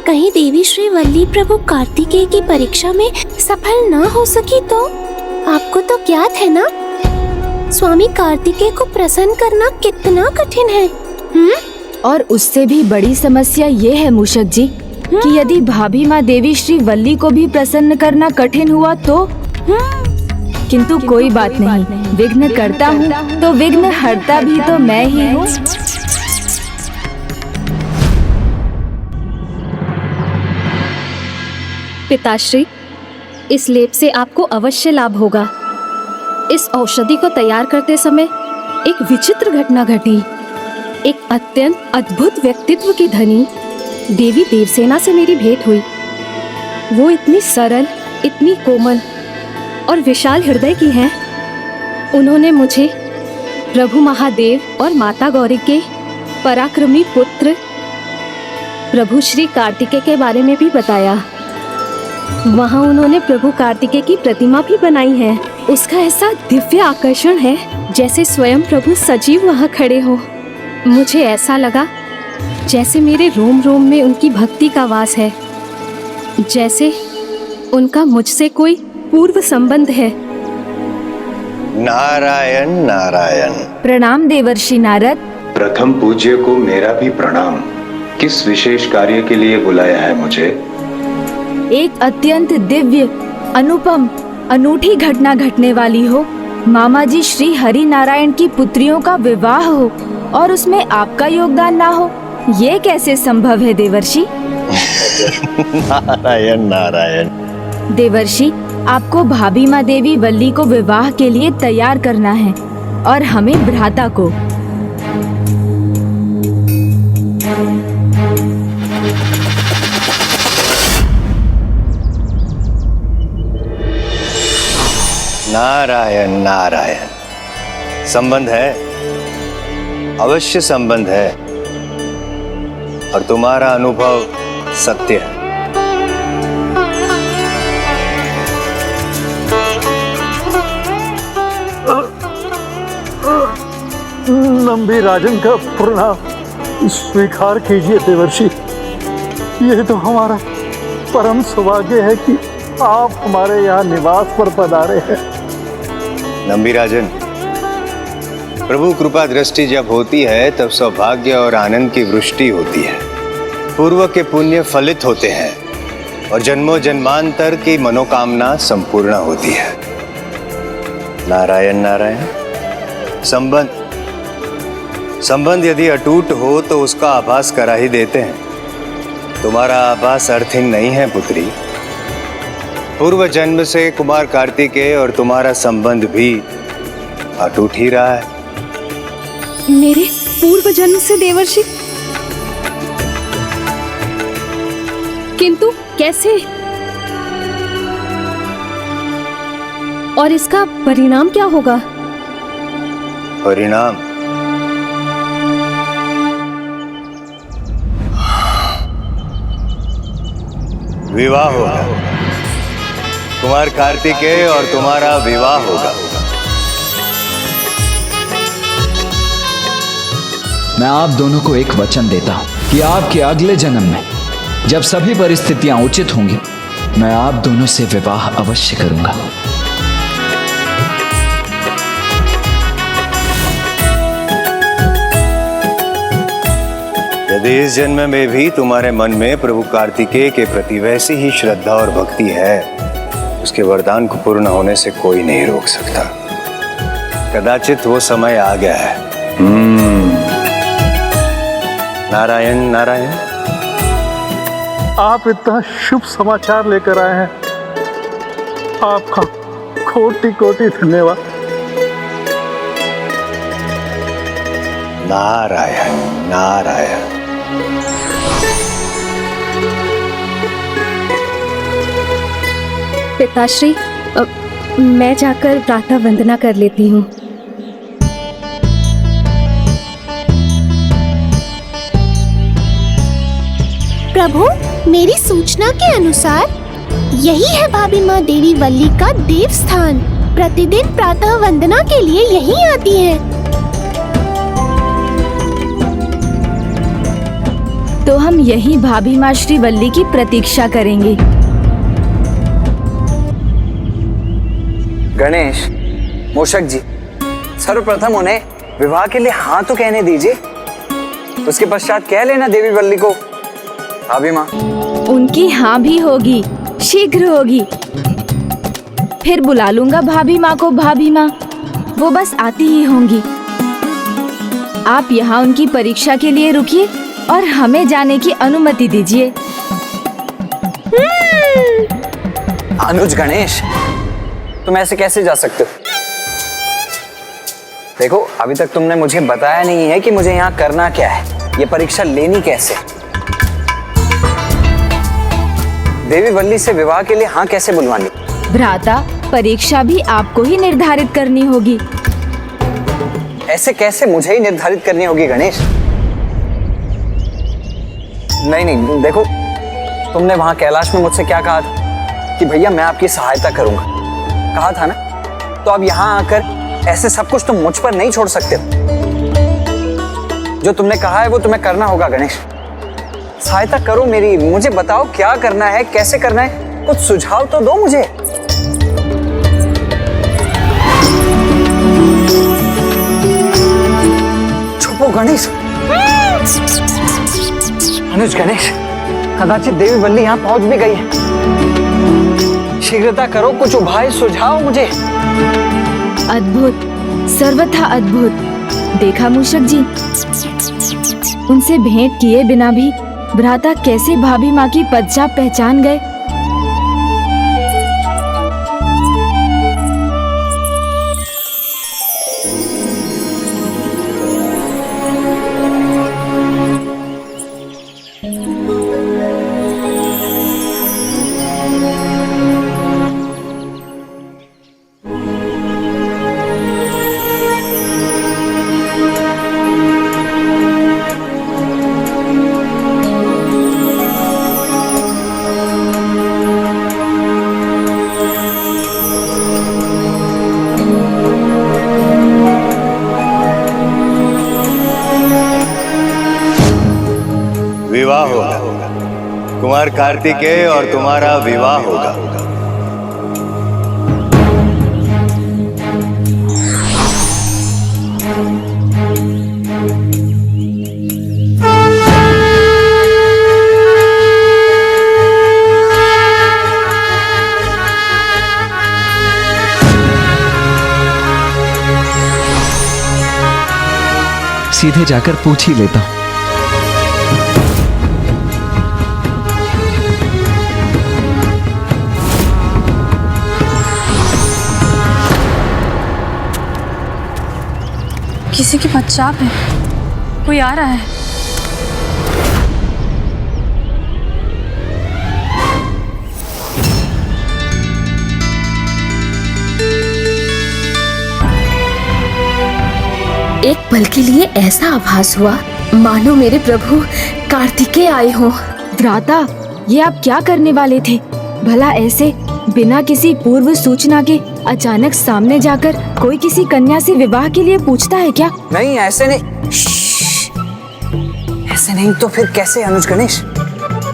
[SPEAKER 7] कहीं देवी श्री वल्ली प्रभु कार्तिकेय की परीक्षा में सफल ना हो सकी तो? आपको तो ज्ञात है ना, स्वामी कार्तिकेय को प्रसन्न करना कितना कठिन है।
[SPEAKER 4] और उससे भी बड़ी समस्या ये है मूषक जी कि यदि भाभी माँ देवी श्री वल्ली को भी प्रसन्न करना कठिन हुआ तो? किंतु कोई बात नहीं, विघ्न करता हूँ तो विघ्न हरता भी तो मैं ही हूँ।
[SPEAKER 20] पिताश्री, इस लेप से आपको अवश्य लाभ होगा। इस औषधि को तैयार करते समय एक विचित्र घटना घटी। एक अत्यंत अद्भुत व्यक्तित्व की धनी देवी देवसेना से मेरी भेंट हुई। वो इतनी सरल, इतनी कोमल और विशाल हृदय की हैं। उन्होंने मुझे प्रभु महादेव और माता गौरी के पराक्रमी पुत्र प्रभु श्री कार्तिकेय के बारे में भी बताया। वहाँ उन्होंने प्रभु कार्तिकेय की प्रतिमा भी बनाई है। उसका ऐसा दिव्य आकर्षण है जैसे स्वयं प्रभु सजीव वहाँ खड़े हो। मुझे ऐसा लगा जैसे मेरे रोम रोम में उनकी भक्ति का वास है, जैसे उनका मुझसे कोई पूर्व संबंध है।
[SPEAKER 5] नारायण नारायण।
[SPEAKER 4] प्रणाम देवर्षि नारद।
[SPEAKER 5] प्रथम पूज्य को मेरा भी प्रणाम। किस विशेष कार्य के लिए बुलाया है मुझे?
[SPEAKER 4] एक अत्यंत दिव्य, अनुपम, अनूठी घटना घटने वाली हो। मामा जी श्री हरि नारायण की पुत्रियों का विवाह हो और उसमें आपका योगदान ना हो, ये कैसे संभव है देवर्षि?
[SPEAKER 5] नारायण नारायण।
[SPEAKER 4] देवर्षि, आपको भाभी माँ देवी वल्ली को विवाह के लिए तैयार करना है और हमें भ्राता को।
[SPEAKER 5] नारायण नारायण। संबंध है, अवश्य संबंध है, और तुम्हारा अनुभव सत्य है।
[SPEAKER 3] नंबी राजन का प्रणाम स्वीकार कीजिए देवर्षि। यह तो हमारा परम सौभाग्य है कि आप हमारे यहाँ निवास पर पधारे हैं।
[SPEAKER 5] नंबी राजन, प्रभु कृपा दृष्टि जब होती है तब सौभाग्य और आनंद की वृष्टि होती है। पूर्व के पुण्य फलित होते हैं और जन्मों जन्मांतर की मनोकामना संपूर्ण होती है। नारायण नारायण। संबंध यदि अटूट हो तो उसका आभास करा ही देते हैं। तुम्हारा आभास अर्थहीन नहीं है पुत्री। पूर्व जन्म से कुमार कार्तिकेय और तुम्हारा संबंध भी अटूट ही रहा है।
[SPEAKER 20] मेरे पूर्व जन्म से देवर्षि? किंतु कैसे? और इसका परिणाम क्या होगा?
[SPEAKER 5] परिणाम विवाह होगा। कुमार कार्तिकेय और तुम्हारा विवाह होगा।
[SPEAKER 15] मैं आप दोनों को एक वचन देता हूं कि आपके अगले जन्म में जब सभी परिस्थितियां उचित होंगी, मैं आप दोनों से विवाह अवश्य करूंगा।
[SPEAKER 5] यदि इस जन्म में भी तुम्हारे मन में प्रभु कार्तिकेय के प्रति वैसी ही श्रद्धा और भक्ति है, उसके वरदान को पूर्ण होने से कोई नहीं रोक सकता। कदाचित वो समय आ गया है। नारायण नारायण।
[SPEAKER 3] आप इतना शुभ समाचार लेकर आए हैं, आपका कोटि कोटि धन्यवाद।
[SPEAKER 5] नारायण नारायण।
[SPEAKER 20] पिताश्री, मैं जाकर प्रातः वंदना कर लेती हूँ।
[SPEAKER 7] प्रभु, मेरी सूचना के अनुसार यही है भाभी माँ देवी वल्ली का देव स्थान। प्रतिदिन प्रातः वंदना के लिए यहीं आती है।
[SPEAKER 4] तो हम यही भाभी माँ श्री वल्ली की प्रतीक्षा करेंगे।
[SPEAKER 10] गणेश, मूषक जी, सर्वप्रथम उन्हें विवाह के लिए हाँ तो कहने दीजिए, उसके पश्चात कह लेना देवी वल्ली को भाभी माँ।
[SPEAKER 4] उनकी हाँ भी होगी, शीघ्र होगी। फिर बुला लूंगा भाभी माँ को। भाभी माँ वो बस आती ही होंगी। आप यहाँ उनकी परीक्षा के लिए रुकिए और हमें जाने की अनुमति दीजिए।
[SPEAKER 10] अनुज गणेश, तुम ऐसे कैसे जा सकते हो? देखो, अभी तक तुमने मुझे बताया नहीं है कि मुझे यहाँ करना क्या है, ये परीक्षा लेनी कैसे, देवी वल्ली से विवाह के लिए हाँ कैसे बुलवानी।
[SPEAKER 4] भ्राता, परीक्षा भी आपको ही निर्धारित करनी होगी।
[SPEAKER 10] ऐसे कैसे मुझे ही निर्धारित करनी होगी गणेश? नहीं नहीं, देखो, तुमने वहां कैलाश में मुझसे क्या कहा था कि भैया मैं आपकी सहायता करूंगा, कहा था ना, तो अब यहाँ आकर ऐसे सब कुछ तुम मुझ पर नहीं छोड़ सकते। जो तुमने कहा है वो तुम्हें करना होगा गणेश। सहायता करो मेरी, मुझे बताओ क्या करना है, कैसे करना है, कुछ सुझाव तो दो मुझे। छुपो गणेश। अनुज गणेश, कदाचित देवी बल्ली यहाँ पहुंच भी गई है। शीघ्रता करो, कुछ उपाय सुझाओ मुझे।
[SPEAKER 4] अद्भुत, सर्वथा अद्भुत। देखा मूषक जी, उनसे भेंट किए बिना भी भ्राता कैसे भाभी माँ की पदचाप पहचान गए।
[SPEAKER 5] विवाह होगा, कुमार कार्तिकेय और तुम्हारा विवाह होगा।
[SPEAKER 15] सीधे जाकर पूछ ही लेता हूं।
[SPEAKER 17] किसी की पदचाप है, कोई आ रहा है।
[SPEAKER 20] एक पल के लिए ऐसा आभास हुआ मानो मेरे प्रभु कार्तिकेय आए हों।
[SPEAKER 4] भ्राता, ये आप क्या करने वाले थे? भला ऐसे बिना किसी पूर्व सूचना के अचानक सामने जाकर कोई किसी कन्या से विवाह के लिए पूछता है क्या?
[SPEAKER 10] नहीं, ऐसे नहीं। ऐसे नहीं तो फिर कैसे अनुज गणेश?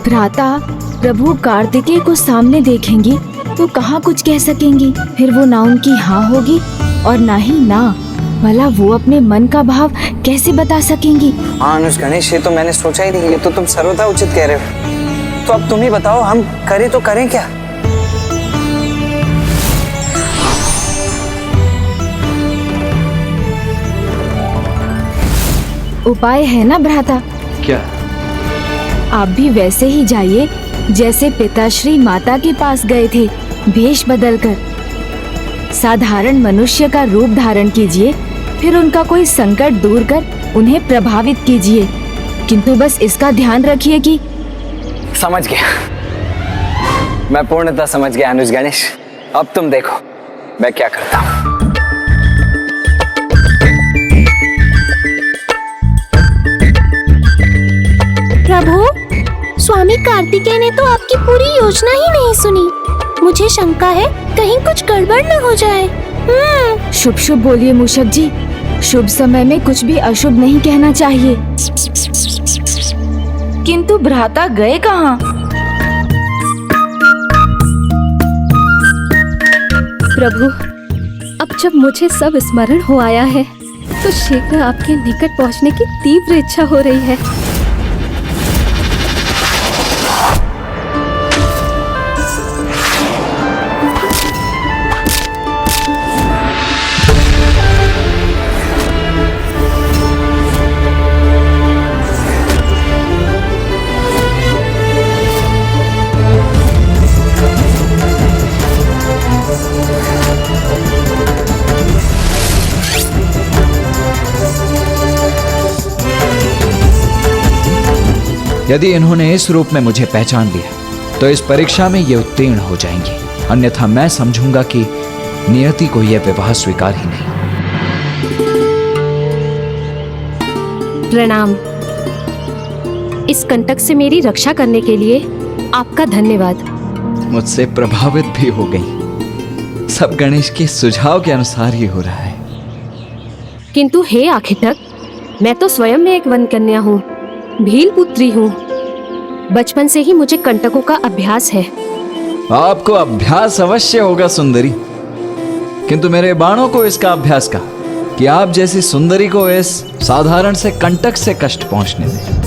[SPEAKER 4] भ्राता, प्रभु कार्तिकेय को सामने देखेंगी तो कहाँ कुछ कह सकेंगी, फिर वो ना उनकी हाँ होगी और ना ही ना। भला वो अपने मन का भाव कैसे बता सकेंगी?
[SPEAKER 10] हाँ अनुज गणेश, ये तो मैंने सोचा ही नहीं, ये तो तुम सर्वथा उचित कह रहे हो। तो अब तुम ही बताओ, हम करें तो करें क्या?
[SPEAKER 4] उपाय है ना भ्राता?
[SPEAKER 15] क्या?
[SPEAKER 4] आप भी वैसे ही जाइए जैसे पिताश्री माता के पास गए थे, भेष बदलकर। साधारण मनुष्य का रूप धारण कीजिए, फिर उनका कोई संकट दूर कर उन्हें प्रभावित कीजिए। किंतु बस इसका ध्यान रखिए कि।
[SPEAKER 10] समझ गया, मैं पूर्णतः समझ गया अनुज गणेश। अब तुम देखो मैं क्या करता हूँ।
[SPEAKER 7] प्रभु, स्वामी कार्तिकेय ने तो आपकी पूरी योजना ही नहीं सुनी। मुझे शंका है कहीं कुछ गड़बड़ न हो जाए।
[SPEAKER 4] शुभ शुभ बोलिए मूषक जी, शुभ समय में कुछ भी अशुभ नहीं कहना चाहिए। किंतु भ्राता गए कहाँ?
[SPEAKER 20] प्रभु, अब जब मुझे सब स्मरण हो आया है तो शीघ्र आपके निकट पहुंचने की तीव्र इच्छा हो रही है।
[SPEAKER 15] यदि इन्होंने इस रूप में मुझे पहचान लिया तो इस परीक्षा में ये उत्तीर्ण हो जाएंगी, अन्यथा मैं समझूंगा कि नियति को यह विवाह स्वीकार ही नहीं।
[SPEAKER 20] प्रणाम। इस कंटक से मेरी रक्षा करने के लिए आपका धन्यवाद।
[SPEAKER 15] मुझसे प्रभावित भी हो गई। सब गणेश के सुझाव के अनुसार ही हो रहा है।
[SPEAKER 20] किंतु हे आखिटक, मैं तो स्वयं में एक वन कन्या हूँ, भील पुत्री हूँ। बचपन से ही मुझे कंटकों का अभ्यास है।
[SPEAKER 15] आपको अभ्यास अवश्य होगा सुंदरी, किंतु मेरे बाणों को इसका अभ्यास का कि आप जैसी सुंदरी को इस साधारण से कंटक से कष्ट पहुंचने दें।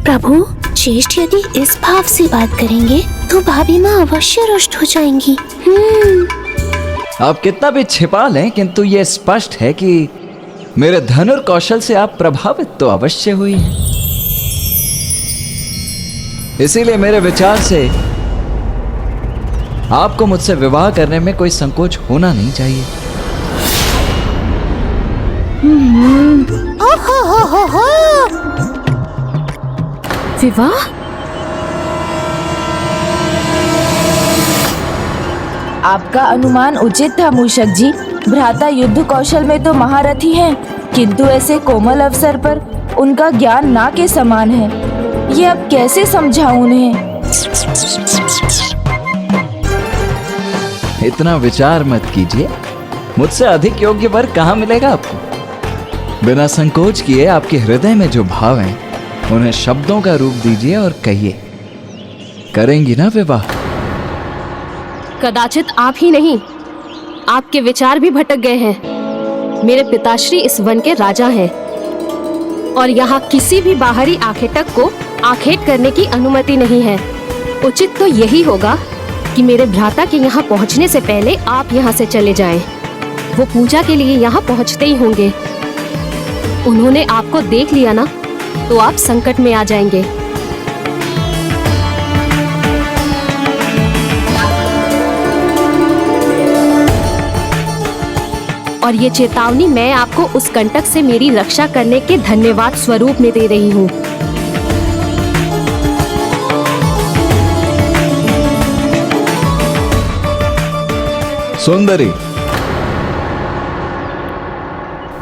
[SPEAKER 7] प्रभु, ज्येष्ठ यदि इस भाव से बात करेंगे तो भाभी माँ अवश्य रुष्ट हो जाएंगी।
[SPEAKER 15] आप कितना भी छिपा लें, किंतु यह स्पष्ट है कि मेरे धनुर कौशल से आप प्रभावित तो अवश्य हुई हैं। इसीलिए मेरे विचार से आपको मुझसे विवाह करने में कोई संकोच होना नहीं चाहिए।
[SPEAKER 20] विवाह?
[SPEAKER 4] आपका अनुमान उचित था मूषक जी। भ्राता युद्ध कौशल में तो महारथी हैं, किंतु ऐसे कोमल अवसर पर उनका ज्ञान ना के समान है। ये अब कैसे समझाऊं उन्हें?
[SPEAKER 15] इतना विचार मत कीजिए, मुझसे अधिक योग्य वर कहाँ मिलेगा आपको। बिना संकोच किए आपके हृदय में जो भाव हैं उन्हें शब्दों का रूप दीजिए और कहिए, करेंगी ना विवाह?
[SPEAKER 20] कदाचित आप ही नहीं, आपके विचार भी भटक गए हैं। मेरे पिताश्री इस वन के राजा हैं और यहाँ किसी भी बाहरी आखेटक को आखेट करने की अनुमति नहीं है। उचित तो यही होगा कि मेरे भ्राता के यहाँ पहुँचने से पहले आप यहाँ से चले जाएं। वो पूजा के लिए यहाँ पहुँचते ही होंगे। उन्होंने आपको देख लिया ना तो आप संकट में आ जाएंगे। और ये चेतावनी मैं आपको उस कंटक से मेरी रक्षा करने के धन्यवाद स्वरूप में दे रही हूँ।
[SPEAKER 15] सुंदरी,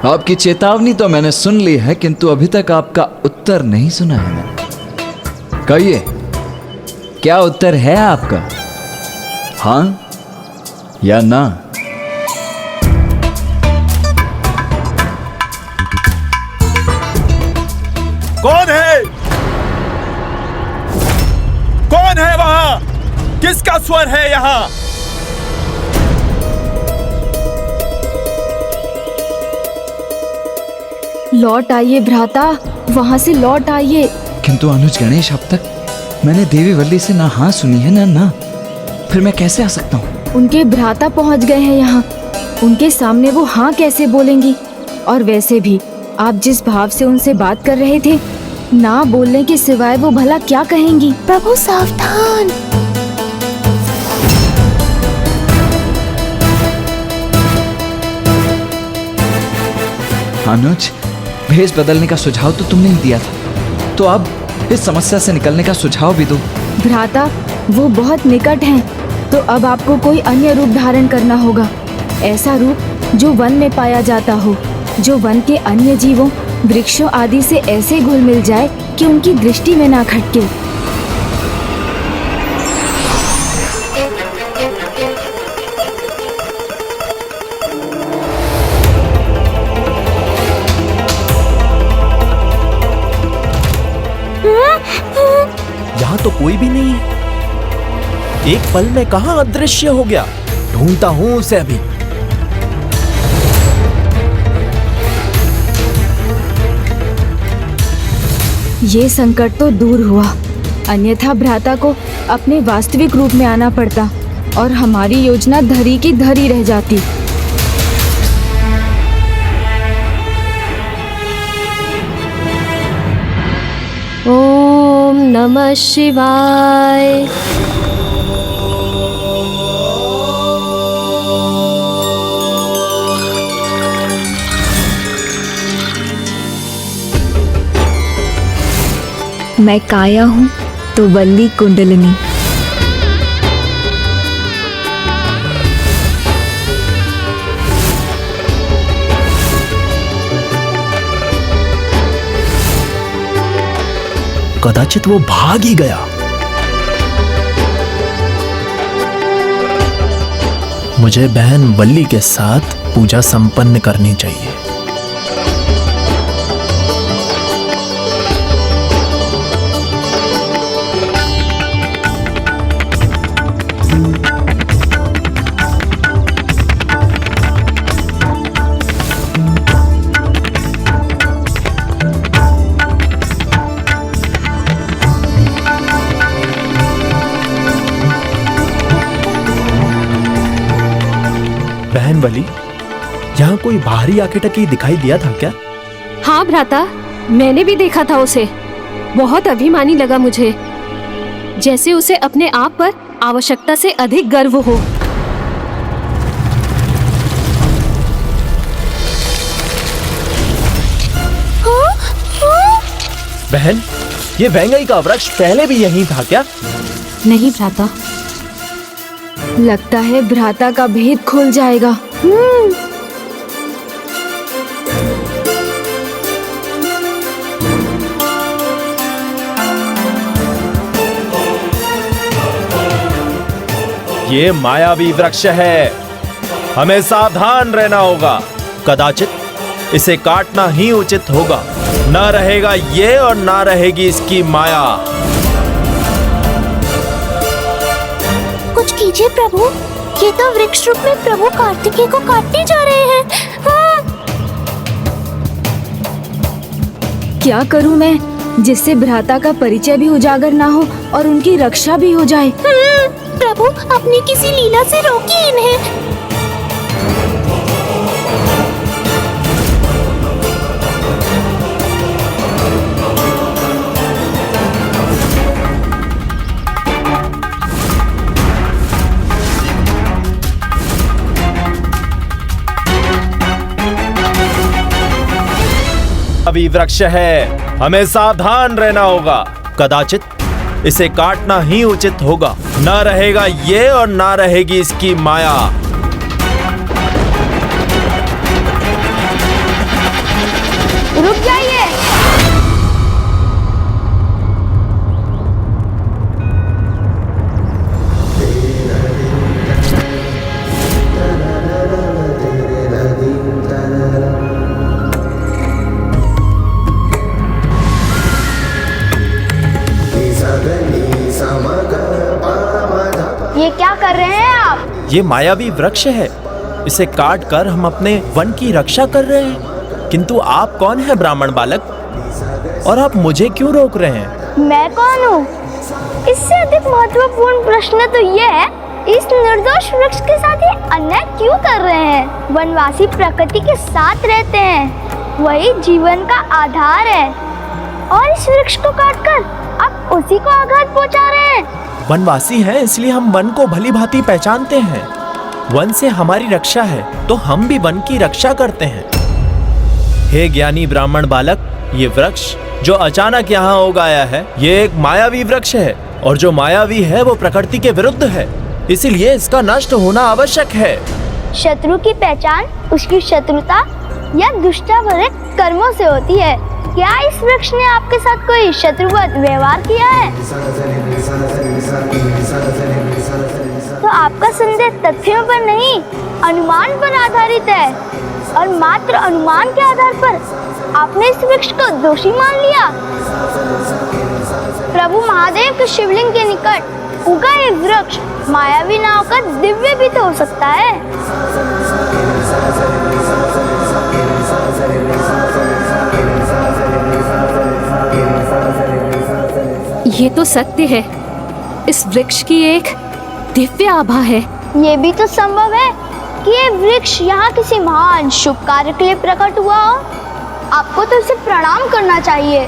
[SPEAKER 15] आपकी चेतावनी तो मैंने सुन ली है, किंतु अभी तक आपका उत्तर नहीं सुना है मैंने। कहिए, क्या उत्तर है आपका? हाँ या ना?
[SPEAKER 3] कौन है? कौन है वहां? किसका स्वर है यहाँ?
[SPEAKER 4] लौट आइए भ्राता, वहाँ से लौट आइए।
[SPEAKER 15] किंतु अनुज गणेश, अब तक मैंने देवी वल्ली से ना हाँ सुनी है ना, फिर मैं कैसे आ सकता हूँ?
[SPEAKER 4] उनके भ्राता पहुँच गए हैं यहाँ, उनके सामने वो हाँ कैसे बोलेंगी? और वैसे भी आप जिस भाव से उनसे बात कर रहे थे, ना बोलने के सिवाय वो भला क्या कहेंगी?
[SPEAKER 7] प्रभु सावधान।
[SPEAKER 15] अनुज, भेष बदलने का सुझाव तो तुमने ही दिया था, तो अब इस समस्या से निकलने का सुझाव भी दो।
[SPEAKER 4] भ्राता, वो बहुत निकट हैं, तो अब आपको कोई अन्य रूप धारण करना होगा। ऐसा रूप जो वन में पाया जाता हो, जो वन के अन्य जीवों, वृक्षों आदि से ऐसे घुल मिल जाए कि उनकी दृष्टि में ना खटके।
[SPEAKER 3] यहाँ तो कोई भी नहीं है। एक पल में कहाँ अदृश्य हो गया? ढूंढता हूँ उसे अभी।
[SPEAKER 4] ये संकट तो दूर हुआ, अन्यथा भ्राता को अपने वास्तविक रूप में आना पड़ता और हमारी योजना धरी की धरी रह जाती।
[SPEAKER 20] ओम नमः शिवाय।
[SPEAKER 19] मैं काया हूँ तो वल्ली कुंडलिनी।
[SPEAKER 3] कदाचित वो भाग ही गया।
[SPEAKER 8] मुझे बहन वल्ली के साथ पूजा संपन्न करनी चाहिए। बहन वली, यहाँ कोई बाहरी आके टकी दिखाई दिया था क्या?
[SPEAKER 20] हाँ भ्राता, मैंने भी देखा था उसे। बहुत अभिमानी लगा मुझे, जैसे उसे अपने आप पर आवश्यकता से अधिक गर्व हो।
[SPEAKER 8] बहन, ये वेंगई का वृक्ष पहले भी यहीं था क्या?
[SPEAKER 20] नहीं भ्राता, लगता है भ्राता का भेद खुल जाएगा।
[SPEAKER 8] ये मायावी वृक्ष है, हमें सावधान रहना होगा। कदाचित इसे काटना ही उचित होगा। न रहेगा ये और न रहेगी इसकी माया।
[SPEAKER 7] कुछ कीजिए प्रभु, ये तो वृक्ष रूप में प्रभु कार्तिकेय को काटने जा रहे हैं। हाँ।
[SPEAKER 4] क्या करूं मैं जिससे भ्राता का परिचय भी उजागर ना हो और उनकी रक्षा भी हो जाए?
[SPEAKER 7] प्रभु, अपनी किसी लीला से रोकिए इन्हें।
[SPEAKER 8] अभी वृक्ष है, हमें सावधान रहना होगा। कदाचित इसे काटना ही उचित होगा। न रहेगा ये और न रहेगी इसकी माया।
[SPEAKER 4] रुक जाइए।
[SPEAKER 22] ये क्या कर रहे हैं आप?
[SPEAKER 8] ये मायावी वृक्ष है, इसे काट कर हम अपने वन की रक्षा कर रहे हैं। किंतु आप कौन है ब्राह्मण बालक, और आप मुझे क्यों रोक रहे हैं?
[SPEAKER 22] मैं कौन हूँ? इससे अधिक महत्वपूर्ण प्रश्न तो ये है, इस निर्दोष वृक्ष के साथ ये अन्याय क्यों कर रहे हैं? वनवासी प्रकृति के साथ रहते हैं, वही जीवन का आधार है, और इस वृक्ष को काटकर आप उसी को आघात पहुँचा रहे हैं।
[SPEAKER 8] वनवासी हैं, इसलिए हम वन को भली भांति पहचानते हैं। वन से हमारी रक्षा है, तो हम भी वन की रक्षा करते हैं। हे ज्ञानी ब्राह्मण बालक, ये वृक्ष जो अचानक यहाँ उगाया है, ये एक मायावी वृक्ष है, और जो मायावी है वो प्रकृति के विरुद्ध है, इसीलिए इसका नष्ट होना आवश्यक है।
[SPEAKER 22] शत्रु की पहचान उसकी शत्रुता या दुष्टता भरे कर्मों से होती है। क्या इस वृक्ष ने आपके साथ कोई शत्रुवत व्यवहार किया है? तो आपका संदेह तथ्यों पर नहीं, अनुमान पर आधारित है, और मात्र अनुमान के आधार पर आपने इस वृक्ष को दोषी मान लिया। प्रभु महादेव के शिवलिंग के निकट उगा ये वृक्ष मायावी ना होकर दिव्य भी तो हो सकता है।
[SPEAKER 20] ये तो सत्य है, इस वृक्ष की एक दिव्य आभा है।
[SPEAKER 22] ये भी तो संभव है कि ये वृक्ष यहाँ किसी महान शुभ कार्य के लिए प्रकट हुआ हो। आपको तो इसे प्रणाम करना चाहिए।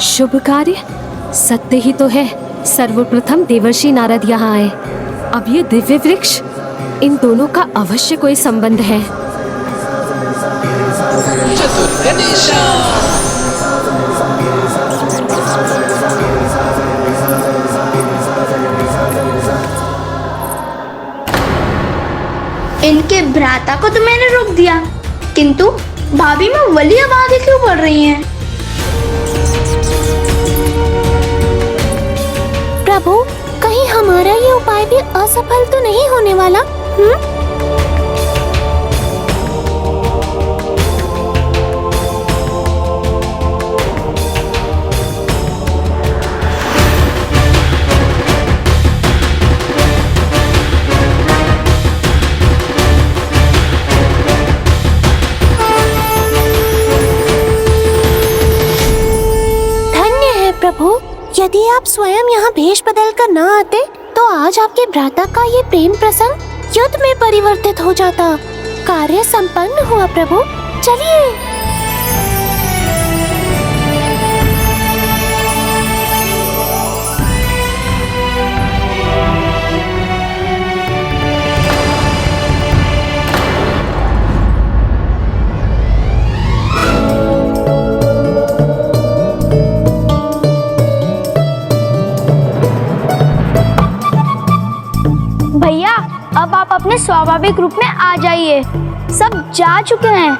[SPEAKER 20] शुभ कार्य? सत्य ही तो है। सर्वप्रथम देवर्षि नारद यहाँ आए, अब ये दिव्य वृक्ष, इन दोनों का अवश्य कोई संबंध है।
[SPEAKER 22] इनके भ्राता को तो मैंने रोक दिया, किंतु भाभी में वली अब आगे क्यों बढ़ रही हैं?
[SPEAKER 7] प्रभु, कहीं हमारा ये उपाय भी असफल तो नहीं होने वाला? प्रभु, यदि आप स्वयं यहाँ भेष बदल कर न आते तो आज आपके भ्राता का ये प्रेम प्रसंग युद्ध में परिवर्तित हो जाता। कार्य संपन्न हुआ प्रभु, चलिए।
[SPEAKER 22] भैया, अब आप अपने स्वाभाविक रूप में आ जाइए। सब जा चुके हैं।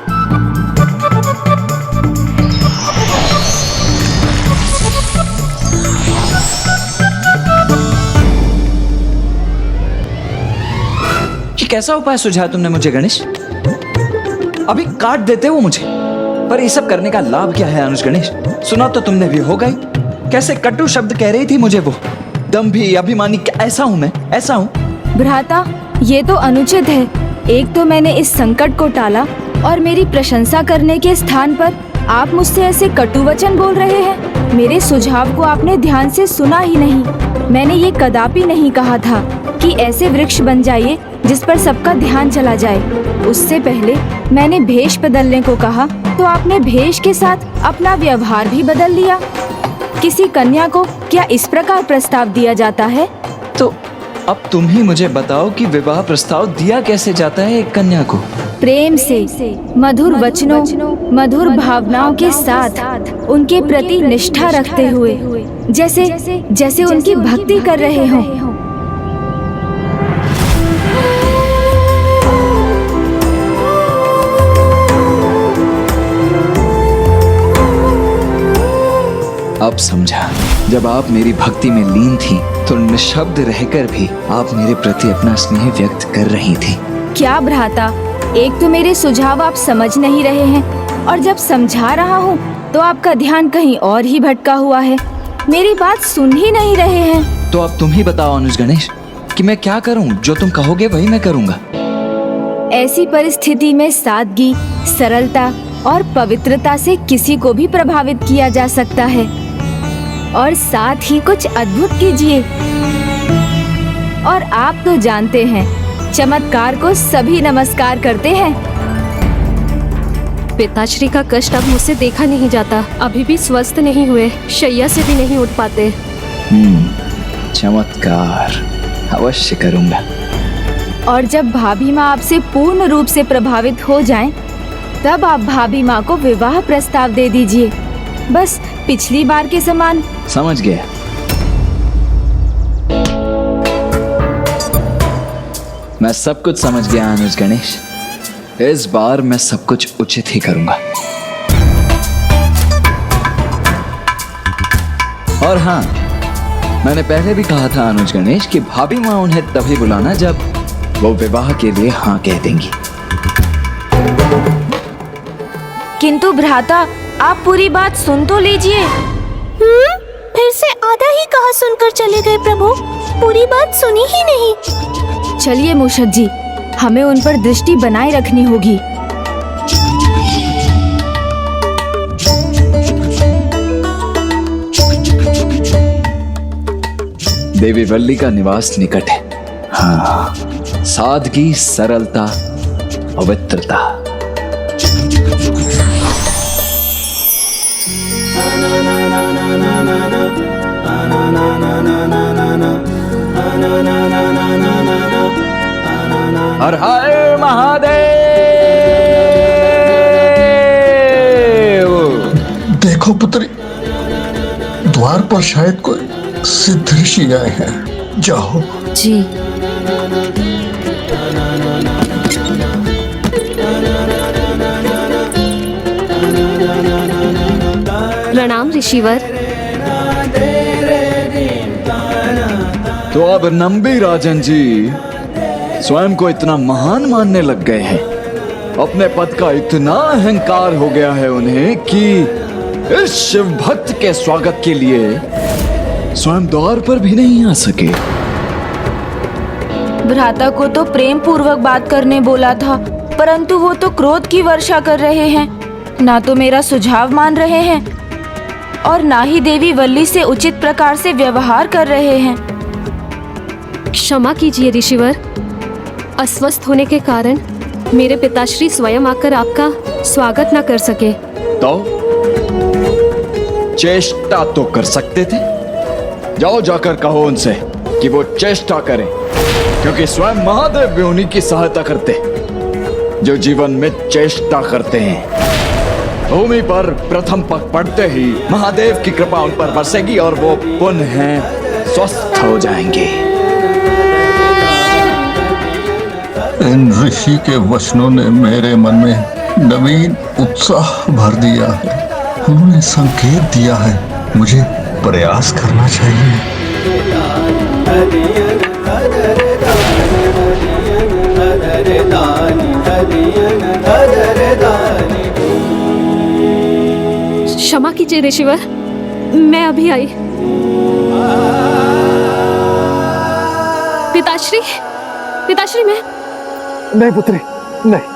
[SPEAKER 15] ये कैसा उपाय सुझाया तुमने मुझे गणेश? अभी काट देते हो मुझे, पर ये सब करने का लाभ क्या है अनुज गणेश? सुना तो तुमने भी होगा ही। कैसे कटु शब्द कह रही थी मुझे वो। दंभी, अभिमानी, ऐसा हूं मैं, ऐसा हूं।
[SPEAKER 4] भ्राता, ये तो अनुचित है। एक तो मैंने इस संकट को टाला और मेरी प्रशंसा करने के स्थान पर आप मुझसे ऐसे कटु वचन बोल रहे हैं। मेरे सुझाव को आपने ध्यान से सुना ही नहीं। मैंने ये कदापि नहीं कहा था कि ऐसे वृक्ष बन जाइए जिस पर सबका ध्यान चला जाए। उससे पहले मैंने भेष बदलने को कहा तो आपने भेष के साथ अपना व्यवहार भी बदल लिया। किसी कन्या को क्या इस प्रकार प्रस्ताव दिया जाता है?
[SPEAKER 15] तो अब तुम ही मुझे बताओ कि विवाह प्रस्ताव दिया कैसे जाता है एक कन्या को?
[SPEAKER 4] प्रेम से, मधुर वचनों, मधुर भावनाओं के साथ, उनके प्रति निष्ठा रखते हुए, जैसे जैसे उनकी भक्ति कर रहे हों।
[SPEAKER 15] अब समझा। जब आप मेरी भक्ति में लीन थी तो निशब्द रहकर भी आप मेरे प्रति अपना स्नेह व्यक्त कर रही थी।
[SPEAKER 4] क्या भ्राता, एक तो मेरे सुझाव आप समझ नहीं रहे हैं और जब समझा रहा हूँ तो आपका ध्यान कहीं और ही भटका हुआ है। मेरी बात सुन ही नहीं रहे हैं।
[SPEAKER 15] तो अब तुम ही बताओ अनुज गणेश कि मैं क्या करूँ? जो तुम कहोगे वही मैं करूँगा।
[SPEAKER 4] ऐसी परिस्थिति में सादगी, सरलता और पवित्रता से किसी को भी प्रभावित किया जा सकता है। और साथ ही कुछ अद्भुत कीजिए। और आप तो जानते हैं, चमत्कार को सभी नमस्कार करते हैं।
[SPEAKER 20] पिताश्री का कष्ट अब मुझसे देखा नहीं जाता। अभी भी स्वस्थ नहीं हुए, शैया से भी नहीं उठ पाते।
[SPEAKER 15] चमत्कार अवश्य करूंगा।
[SPEAKER 4] और जब भाभी माँ आपसे पूर्ण रूप से प्रभावित हो जाएं, तब आप भाभी माँ को विवाह प्रस्ताव दे दीजिए। बस पिछली बार के समान।
[SPEAKER 15] समझ गया। मैं सब कुछ समझ गया अनुज गणेश। इस बार मैं सब कुछ उचित ही करूंगा। और हाँ, मैंने पहले भी कहा था अनुज गणेश कि भाभी माँ उन्हें तभी बुलाना जब वो विवाह के लिए हाँ कह देंगी।
[SPEAKER 4] किंतु भ्राता, आप पूरी बात सुन तो लीजिए।
[SPEAKER 7] फिर से आधा ही कहा सुनकर चले गए प्रभु, पूरी बात सुनी ही नहीं।
[SPEAKER 4] चलिए मूषक जी, हमें उन पर दृष्टि बनाए रखनी होगी।
[SPEAKER 15] देवी वल्ली का निवास निकट है। हाँ, सादगी, सरलता, पवित्रता। हर हर महादेव।
[SPEAKER 2] देखो पुत्री, द्वार पर शायद कोई सिद्ध ऋषि आए हैं। जाओ।
[SPEAKER 20] जी। प्रणाम ऋषिवर।
[SPEAKER 15] तो अब नंबी राजन जी स्वयं को इतना महान मानने लग गए हैं। अपने पद का इतना अहंकार हो गया है उन्हें कि इस शिव भक्त के स्वागत के लिए स्वयं द्वार पर भी नहीं आ सके।
[SPEAKER 4] भ्राता को तो प्रेम पूर्वक बात करने बोला था, परंतु वो तो क्रोध की वर्षा कर रहे हैं। ना तो मेरा सुझाव मान रहे हैं और ना ही देवी वल्ली से उचित प्रकार से व्यवहार कर रहे हैं।
[SPEAKER 20] क्षमा कीजिए ऋषिवर, अस्वस्थ होने के कारण मेरे पिताश्री स्वयं आकर आपका स्वागत न कर सके।
[SPEAKER 15] तो चेष्टा तो कर सकते थे। जाओ जाकर कहो उनसे कि वो चेष्टा करें, क्योंकि स्वयं महादेव भी उन्हीं की सहायता करते जो जीवन में चेष्टा करते हैं। भूमि पर प्रथम पग पड़ते ही महादेव की कृपा उन पर बरसेगी और वो पुनः स्वस्थ हो जाएंगे।
[SPEAKER 2] इन ऋषि के वचनों ने मेरे मन में नवीन उत्साह भर दिया है। उन्होंने संकेत दिया है मुझे प्रयास करना चाहिए।
[SPEAKER 20] क्षमा कीजिए ऋषिवर, मैं अभी आई। पिताश्री, पिताश्री मैं
[SPEAKER 3] नहीं पुत्री, नहीं।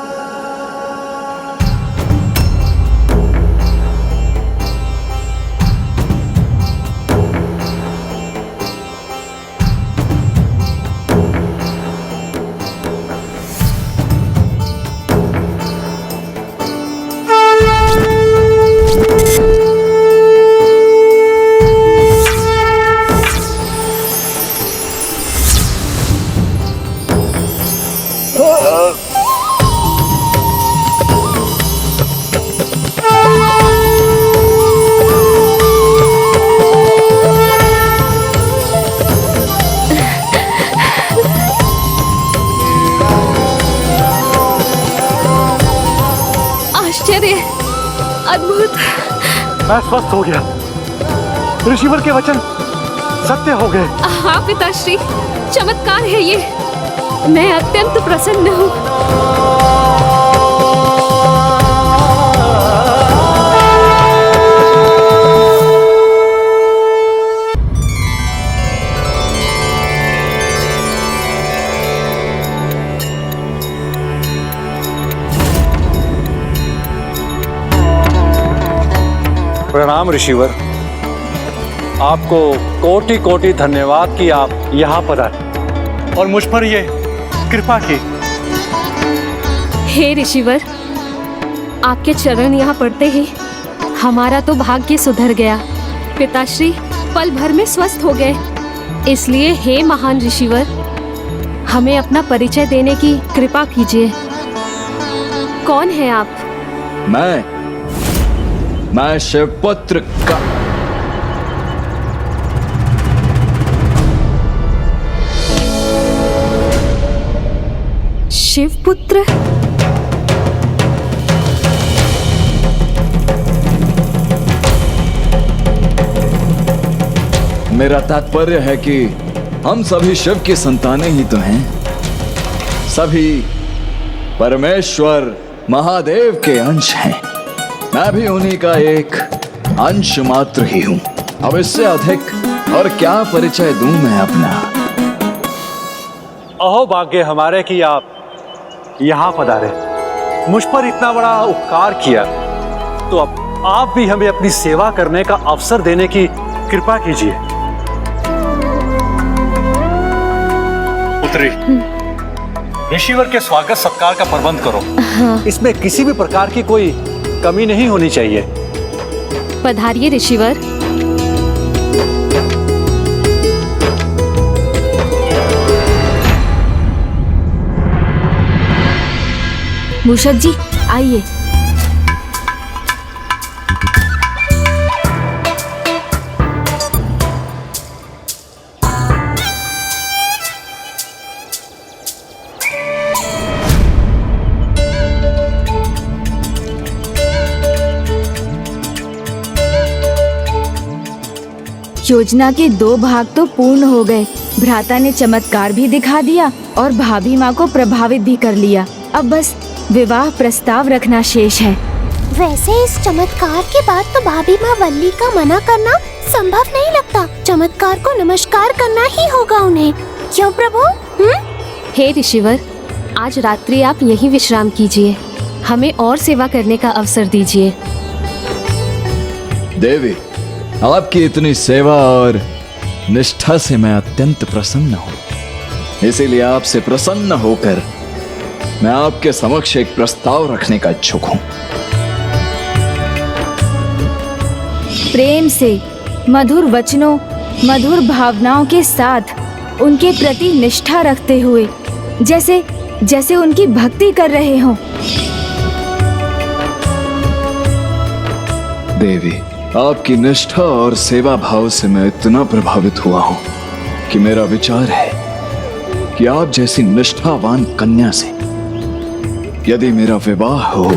[SPEAKER 20] अद्भुत।
[SPEAKER 3] मैं स्वस्थ हो गया। ऋषिवर के वचन सत्य हो गए।
[SPEAKER 20] हाँ पिताश्री, चमत्कार है ये। मैं अत्यंत प्रसन्न हूँ।
[SPEAKER 3] प्रणाम ऋषिवर, आपको कोटि कोटि धन्यवाद कि आप यहाँ पर आए और मुझ पर ये कृपा की।
[SPEAKER 20] हे ऋषिवर, आपके चरण यहाँ पड़ते ही हमारा तो भाग्य सुधर गया। पिताश्री पल भर में स्वस्थ हो गए। इसलिए हे महान ऋषिवर, हमें अपना परिचय देने की कृपा कीजिए। कौन है आप?
[SPEAKER 15] मैं शिवपुत्र का
[SPEAKER 20] शिवपुत्र?
[SPEAKER 15] मेरा तात्पर्य है कि हम सभी शिव की संतानें ही तो हैं। सभी परमेश्वर महादेव के अंश हैं। मैं भी उन्हीं का एक अंश मात्र ही हूं। अब इससे अधिक और क्या परिचय दूं मैं अपना।
[SPEAKER 3] अहो भाग्य हमारे कि आप यहाँ पधारे, मुझ पर इतना बड़ा उपकार किया, तो अब आप भी हमें अपनी सेवा करने का अवसर देने की कृपा कीजिए। पुत्री, ऋषिवर के स्वागत सत्कार का प्रबंध करो।
[SPEAKER 20] हाँ।
[SPEAKER 3] इसमें किसी भी प्रकार की कोई कमी नहीं होनी चाहिए।
[SPEAKER 20] पधारिए ऋषिवर।
[SPEAKER 4] मूषक जी आइए। योजना के 2 भाग तो पूर्ण हो गए। भ्राता ने चमत्कार भी दिखा दिया और भाभी माँ को प्रभावित भी कर लिया। अब बस विवाह प्रस्ताव रखना शेष है।
[SPEAKER 7] वैसे इस चमत्कार के बाद तो भाभी माँ वल्ली का मना करना संभव नहीं लगता। चमत्कार को नमस्कार करना ही होगा उन्हें, क्यों प्रभु?
[SPEAKER 20] हे ऋषिवर, आज रात्रि आप यहीं विश्राम कीजिए, हमें और सेवा करने का अवसर दीजिए।
[SPEAKER 15] देवी, आपकी इतनी सेवा और निष्ठा से मैं अत्यंत प्रसन्न हूँ। इसीलिए आपसे प्रसन्न होकर मैं आपके समक्ष एक प्रस्ताव रखने का इच्छुक हूँ।
[SPEAKER 4] प्रेम से, मधुर वचनों, मधुर भावनाओं के साथ उनके प्रति निष्ठा रखते हुए, जैसे जैसे उनकी भक्ति कर रहे हों।
[SPEAKER 15] देवी, आपकी निष्ठा और सेवा भाव से मैं इतना प्रभावित हुआ हूँ कि मेरा विचार है कि आप जैसी निष्ठावान कन्या से यदि मेरा विवाह हो,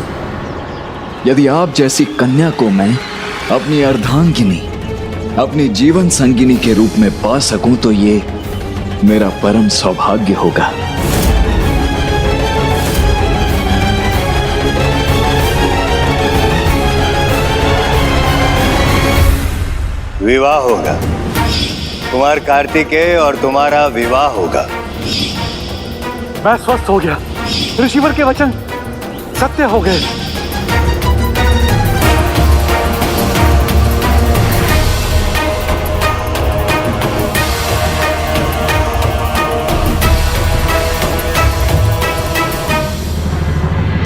[SPEAKER 15] यदि आप जैसी कन्या को मैं अपनी अर्धांगिनी, अपनी जीवन संगिनी के रूप में पा सकूं तो ये मेरा परम सौभाग्य होगा।
[SPEAKER 5] विवाह होगा, कुमार कार्तिकेय और तुम्हारा विवाह होगा।
[SPEAKER 9] मैं स्वस्थ हो गया, ऋषिवर के वचन सत्य हो गए।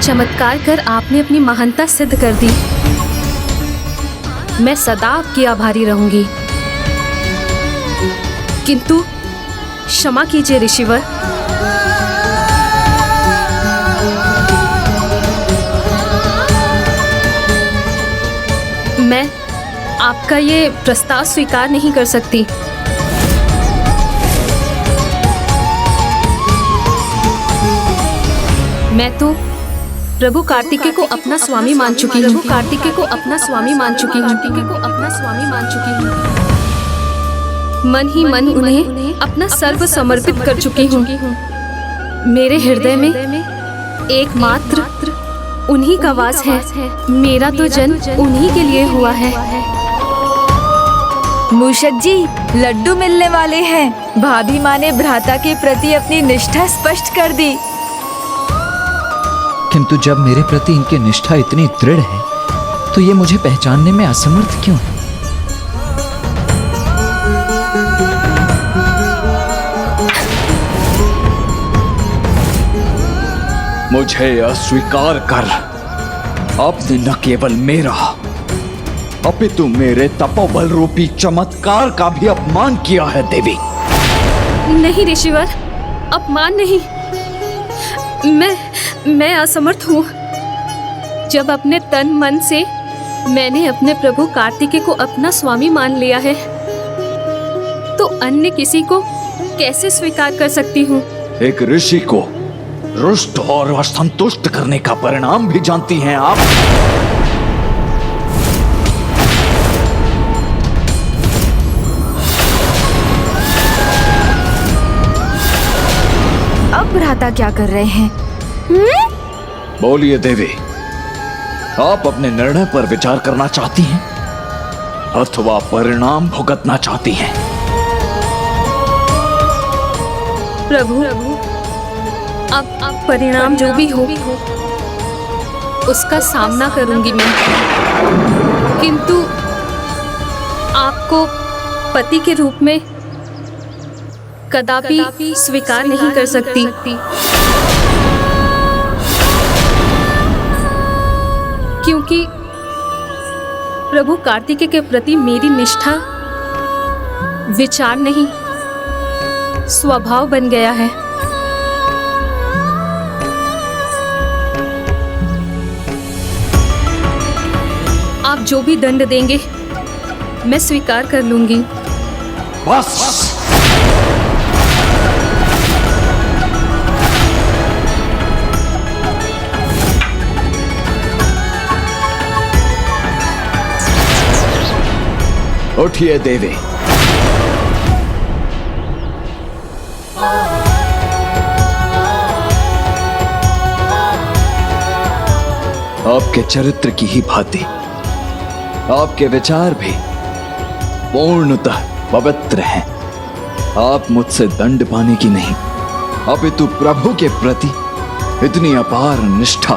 [SPEAKER 20] चमत्कार कर आपने अपनी महानता सिद्ध कर दी। मैं सदा आपकी आभारी रहूंगी। किंतु क्षमा कीजिए ऋषिवर, मैं आपका ये प्रस्ताव स्वीकार नहीं कर सकती। मैं तो प्रभु कार्तिकेय को अपना स्वामी मान चुकी हूँ। कार्तिकेय को अपना स्वामी मान चुकी हूँ। मन ही मन उन्हें अपना सर्व समर्पित कर चुकी हूँ। मेरे हृदय में एकमात्र उन्हीं का वास है। मेरा तो जन्म उन्हीं के लिए हुआ है।
[SPEAKER 4] मूषक जी, लड्डू मिलने वाले हैं। भाभी माँ ने भ्राता के प्रति अपनी निष्ठा स्पष्ट कर दी।
[SPEAKER 15] किंतु जब मेरे प्रति इनकी निष्ठा इतनी दृढ़ है तो ये मुझे पहचानने में असमर्थ क्यों है? मुझे अस्वीकार कर आपने न केवल मेरा अपितु मेरे तपोबल रूपी चमत्कार का भी अपमान किया है देवी।
[SPEAKER 20] नहीं ऋषिवर, अपमान नहीं। मैं असमर्थ हूँ। जब अपने तन मन से मैंने अपने प्रभु कार्तिकेय को अपना स्वामी मान लिया है तो अन्य किसी को कैसे स्वीकार कर सकती हूँ?
[SPEAKER 15] एक ऋषि को रुष्ट और असंतुष्ट करने का परिणाम भी जानती हैं आप।
[SPEAKER 4] अब भ्राता क्या कर रहे हैं?
[SPEAKER 15] बोलिए देवी, आप अपने निर्णय पर विचार करना चाहती हैं अथवा परिणाम भुगतना चाहती हैं?
[SPEAKER 20] प्रभु, अब परिणाम जो भी हो उसका सामना करूंगी मैं, किंतु आपको पति के रूप में कदापि स्वीकार नहीं कर सकती। क्योंकि प्रभु कार्तिकेय के प्रति मेरी निष्ठा विचार नहीं, स्वभाव बन गया है। आप जो भी दंड देंगे मैं स्वीकार कर लूंगी।
[SPEAKER 15] बस उठिए देवी, आपके चरित्र की ही भांति आपके विचार भी पूर्णतः पवित्र हैं। आप मुझसे दंड पाने की नहीं, अपितु प्रभु के प्रति इतनी अपार निष्ठा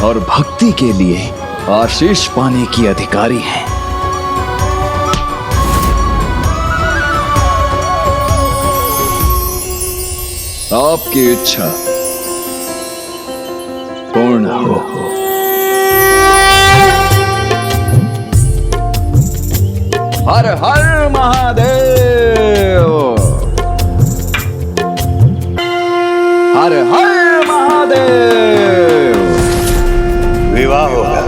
[SPEAKER 15] और भक्ति के लिए आशीष पाने की अधिकारी हैं। आपकी इच्छा पूर्ण हो। हर हर महादेव, हर हर महादेव।
[SPEAKER 5] विवाह होगा,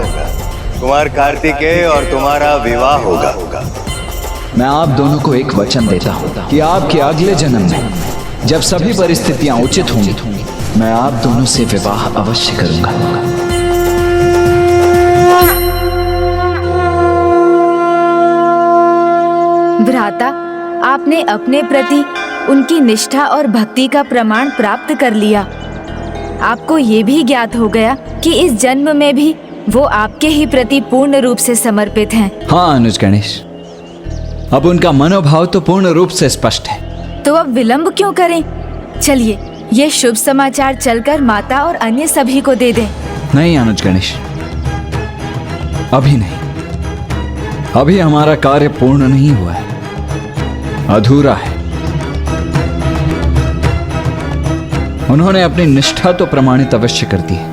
[SPEAKER 5] कुमार कार्तिकेय और तुम्हारा विवाह होगा।
[SPEAKER 15] मैं आप दोनों को एक वचन देता हूं कि आपके अगले जन्म में जब सभी परिस्थितियां उचित होंगी, मैं आप दोनों से विवाह अवश्य करूंगा।
[SPEAKER 4] भ्राता, आपने अपने प्रति उनकी निष्ठा और भक्ति का प्रमाण प्राप्त कर लिया। आपको ये भी ज्ञात हो गया कि इस जन्म में भी वो आपके ही प्रति पूर्ण रूप से समर्पित हैं।
[SPEAKER 15] हाँ अनुज गणेश, अब उनका मनोभाव तो पूर्ण रूप से स्पष्ट है।
[SPEAKER 4] तो अब विलंब क्यों करें? चलिए ये शुभ समाचार चलकर माता और अन्य सभी को दे दें।
[SPEAKER 15] नहीं अनुज गणेश, अभी नहीं। अभी हमारा कार्य पूर्ण नहीं हुआ है, अधूरा है। उन्होंने अपनी निष्ठा तो प्रमाणित अवश्य कर दी है,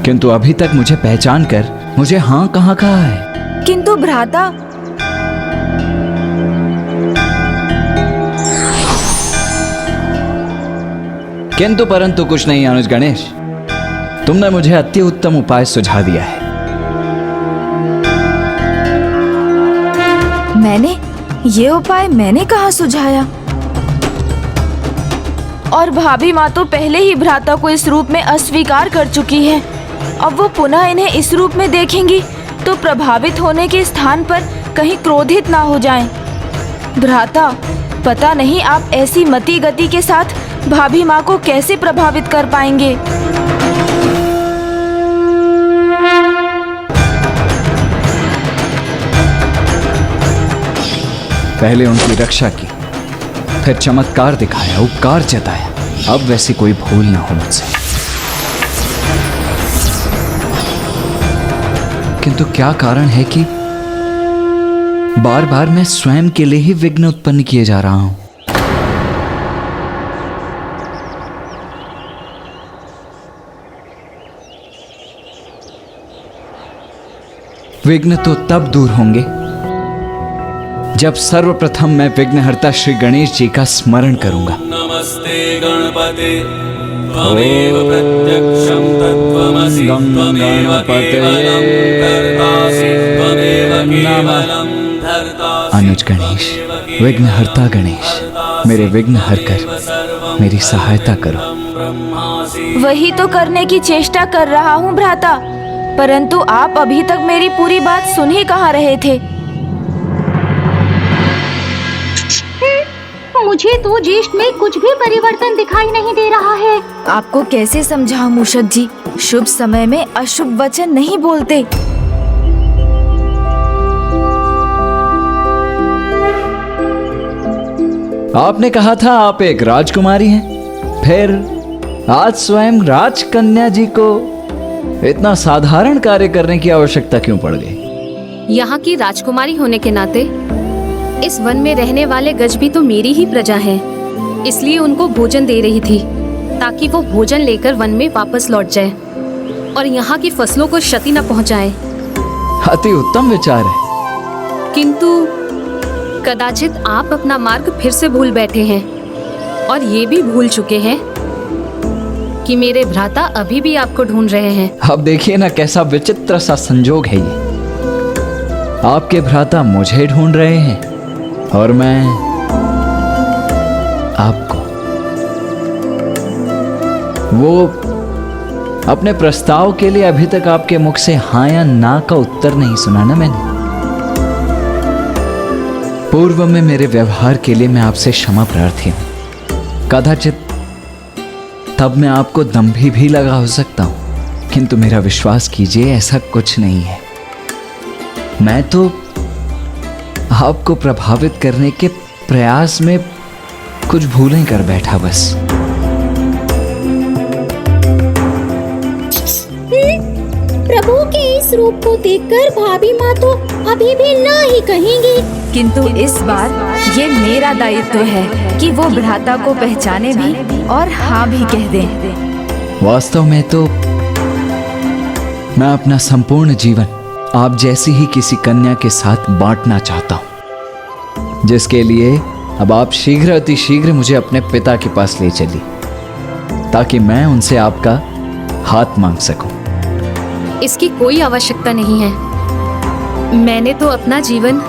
[SPEAKER 15] किंतु अभी तक मुझे पहचान कर मुझे हाँ कहाँ कहा है।
[SPEAKER 4] किंतु भ्राता,
[SPEAKER 15] किंतु परंतु कुछ नहीं अनुज गणेश, तुमने मुझे अति उत्तम उपाय सुझा दिया है।
[SPEAKER 4] ये उपाय मैंने कहाँ सुझाया? और भाभी माँ तो पहले ही भ्राता को इस रूप में अस्वीकार कर चुकी है। अब वो पुनः इन्हें इस रूप में देखेंगी तो प्रभावित होने के स्थान पर कहीं क्रोधित ना हो जाएं। भ्राता, पता नहीं आप ऐसी मति गति के साथ भाभी माँ को कैसे प्रभावित कर पाएंगे।
[SPEAKER 15] पहले उनकी रक्षा की, फिर चमत्कार दिखाया, उपकार जताया। अब वैसी कोई भूल ना हो मुझसे। किंतु क्या कारण है कि बार बार मैं स्वयं के लिए ही विघ्न उत्पन्न किए जा रहा हूं? विघ्न तो तब दूर होंगे जब सर्वप्रथम मैं विघ्नहर्ता श्री गणेश जी का स्मरण करूंगा।
[SPEAKER 18] नमस्ते गणपते त्वमेव प्रत्यक्षं तत्त्वमसि त्वमेव केवलं कर्तासि त्वमेव केवलं धर्तासि।
[SPEAKER 15] अनुज गणेश, विघ्नहर्ता गणेश, मेरे विघ्न हर कर मेरी सहायता करो।
[SPEAKER 4] वही तो करने की चेष्टा कर रहा हूँ भ्राता, परंतु आप अभी तक मेरी पूरी बात सुन ही कहाँ रहे थे।
[SPEAKER 22] मुझे तो ज्येष्ठ में कुछ भी परिवर्तन दिखाई नहीं दे रहा है।
[SPEAKER 4] आपको कैसे समझाऊं मूषक जी, शुभ समय में अशुभ वचन नहीं बोलते।
[SPEAKER 15] आपने कहा था आप एक राजकुमारी हैं, फिर आज स्वयं राजकन्या जी को इतना साधारण कार्य करने की आवश्यकता क्यों पड़ गई?
[SPEAKER 20] यहाँ की राजकुमारी होने के नाते इस वन में रहने वाले गज भी तो मेरी ही प्रजा हैं, इसलिए उनको भोजन दे रही थी ताकि वो भोजन लेकर वन में वापस लौट जाए और यहाँ की फसलों को क्षति न पहुँचाए।
[SPEAKER 15] अति उत्तम विचार है।
[SPEAKER 20] किंतु कदाचित आप अपना मार्ग फिर से भूल बैठे हैं और ये भी भूल चुके हैं कि मेरे भ्राता अभी भी आपको ढूंढ रहे हैं।
[SPEAKER 15] अब देखिए ना कैसा विचित्र सा संजोग है ये। आपके भ्राता मुझे ढूंढ रहे हैं और मैं आपको। वो अपने प्रस्ताव के लिए अभी तक आपके मुख से हाँ या ना का उत्तर नहीं सुना ना मैंने। पूर्व में मेरे व्यवहार के लिए मैं आपसे क्षमा प्रार्थी हूं। कदाचित तब मैं आपको दंभी भी लगा हो सकता हूं, किंतु मेरा विश्वास कीजिए, ऐसा कुछ नहीं है। मैं तो आपको प्रभावित करने के प्रयास में कुछ भूलें कर बैठा बस।
[SPEAKER 20] प्रभु के इस रूप को देखकर भाभी माँ तो अभी भी ना ही कहेंगी,
[SPEAKER 4] किंतु इस बार ये मेरा दायित्व है कि वो भ्राता को पहचाने भी और हाँ भी कह दें।
[SPEAKER 15] वास्तव में तो मैं अपना संपूर्ण जीवन आप जैसी ही किसी कन्या के साथ बांटना चाहता हूं, जिसके लिए अब आप शीघ्र अति शीघ्र मुझे अपने पिता के पास ले चली, ताकि मैं उनसे आपका हाथ मांग सकूं।
[SPEAKER 20] इसकी कोई आवश्यकता नहीं है। मैंने तो अपना जीवन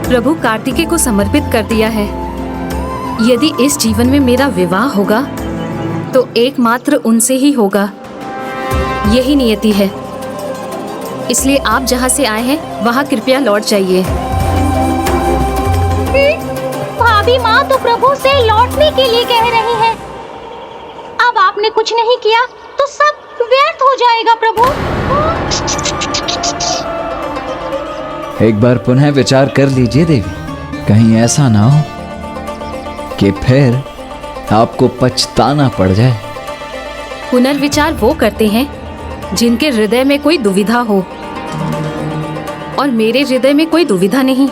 [SPEAKER 20] प्रभु कार्तिकेय को समर्पित कर दिया है। यदि इस जीवन में मेरा विवाह होगा तो एकमात्र उनसे ही होगा, यही नियति है। इसलिए आप जहाँ से आए हैं वहाँ कृपया लौट जाइए।
[SPEAKER 22] भाभी माँ तो प्रभु से लौटने के लिए कह रही है। अब आपने कुछ नहीं किया तो सब व्यर्थ हो जाएगा प्रभु।
[SPEAKER 15] एक बार पुनः विचार कर लीजिए देवी, कहीं ऐसा ना हो कि फिर आपको पछताना पड़ जाए।
[SPEAKER 20] पुनर्विचार वो करते हैं जिनके हृदय में कोई दुविधा हो, और मेरे हृदय में कोई दुविधा नहीं।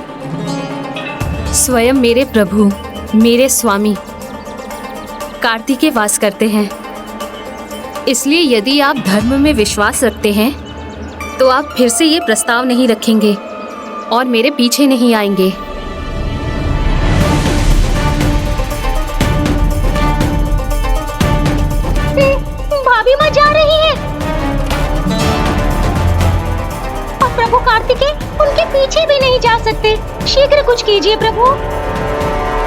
[SPEAKER 20] स्वयं मेरे प्रभु, मेरे स्वामी कार्तिकेय वास करते हैं। इसलिए यदि आप धर्म में विश्वास रखते हैं तो आप फिर से ये प्रस्ताव नहीं रखेंगे और मेरे पीछे नहीं आएंगे।
[SPEAKER 22] भाभी माँ जा रही है और प्रभु कार्तिकेय उनके पीछे भी नहीं जा सकते। शीघ्र कुछ कीजिए प्रभु।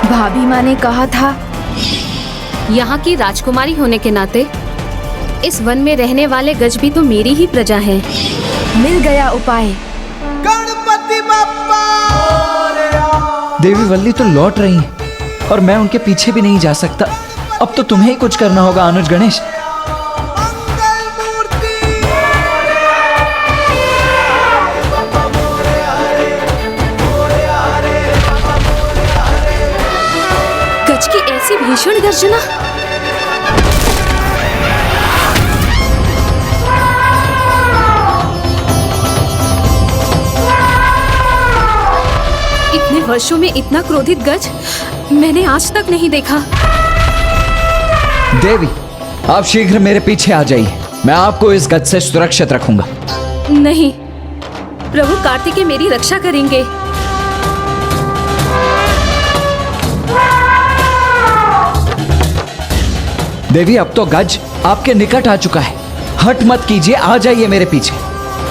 [SPEAKER 4] भाभी माँ ने कहा था,
[SPEAKER 20] यहाँ की राजकुमारी होने के नाते इस वन में रहने वाले गज भी तो मेरी ही प्रजा हैं।
[SPEAKER 4] मिल गया उपाय।
[SPEAKER 9] गणपति बप्पा!
[SPEAKER 15] देवी वल्ली तो लौट रही हैं और मैं उनके पीछे भी नहीं जा सकता। अब तो तुम्हें ही कुछ करना होगा अनुज गणेश।
[SPEAKER 20] गज की ऐसी भीषण गर्जना। इतने वर्षों में इतना क्रोधित गज मैंने आज तक नहीं देखा।
[SPEAKER 15] देवी, आप शीघ्र मेरे पीछे आ जाइए। मैं आपको इस गज से सुरक्षित रखूंगा।
[SPEAKER 20] नहीं, प्रभु कार्तिकेय मेरी रक्षा करेंगे।
[SPEAKER 15] देवी, अब तो गज आपके निकट आ चुका है। हट मत कीजिए, आ जाइए मेरे पीछे।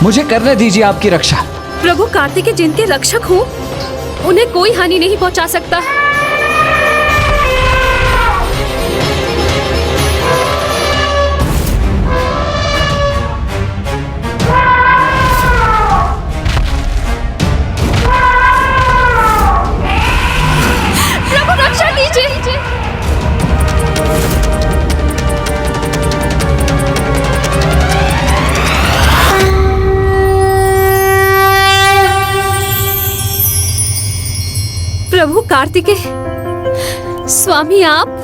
[SPEAKER 15] मुझे करने दीजिए आपकी रक्षा।
[SPEAKER 20] प्रभु कार्तिकेय जिनके रक्षक हो, उन्हें कोई हानि नहीं पहुंचा सकता। प्रभु रक्षा कीजिए। प्रभु कार्तिकेय, स्वामी आप।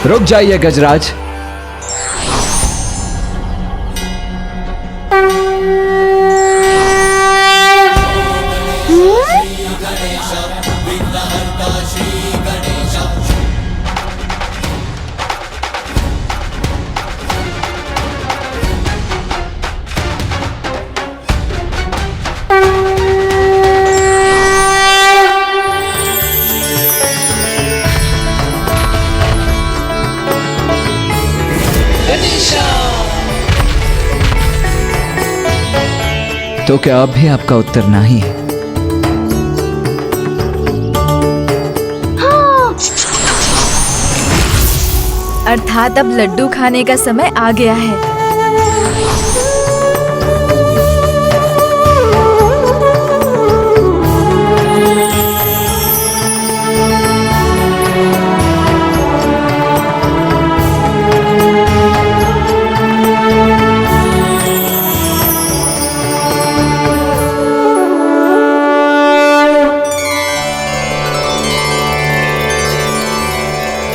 [SPEAKER 15] रुक जाइए गजराज। तो क्या अब भी आपका उत्तर नहीं है?
[SPEAKER 4] अर्थात अब लड्डू खाने का समय आ गया है।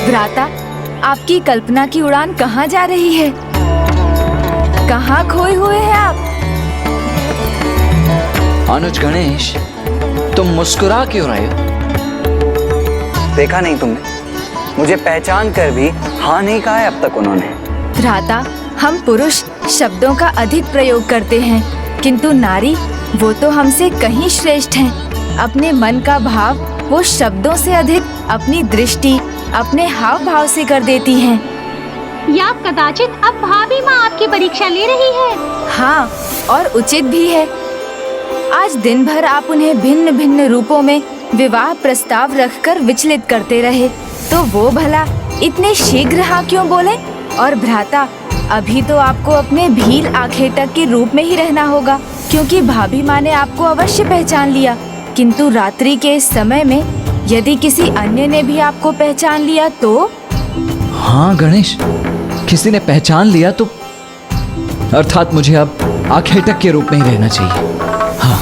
[SPEAKER 4] भ्राता, आपकी कल्पना की उड़ान कहाँ जा रही है? कहाँ खोए हुए हैं आप?
[SPEAKER 10] अनुज गणेश, तुम मुस्कुरा क्यों रहे हो? देखा नहीं तुमने? मुझे पहचान कर भी हाँ नहीं कहा है अब तक उन्होंने।
[SPEAKER 4] भ्राता, हम पुरुष शब्दों का अधिक प्रयोग करते हैं, किंतु नारी वो तो हमसे कहीं श्रेष्ठ हैं। अपने मन का भाव वो शब्दों से अधिक अपनी दृष्टि, अपने हाव भाव से कर देती हैं।
[SPEAKER 11] या कदाचित अब भाभी माँ आपकी परीक्षा ले रही है।
[SPEAKER 4] हाँ, और उचित भी है। आज दिन भर आप उन्हें भिन्न भिन्न रूपों में विवाह प्रस्ताव रखकर विचलित करते रहे, तो वो भला इतने शीघ्र हाँ क्यों बोले? और भ्राता, अभी तो आपको अपने भील आखेटक के रूप में ही रहना होगा, क्योंकि भाभी माँ ने आपको अवश्य पहचान लिया। किंतु रात्रि के इस समय में यदि किसी अन्य ने भी आपको पहचान लिया तो?
[SPEAKER 15] हाँ गणेश, किसी ने पहचान लिया तो अर्थात मुझे अब आखेटक के रूप में ही रहना चाहिए। हाँ,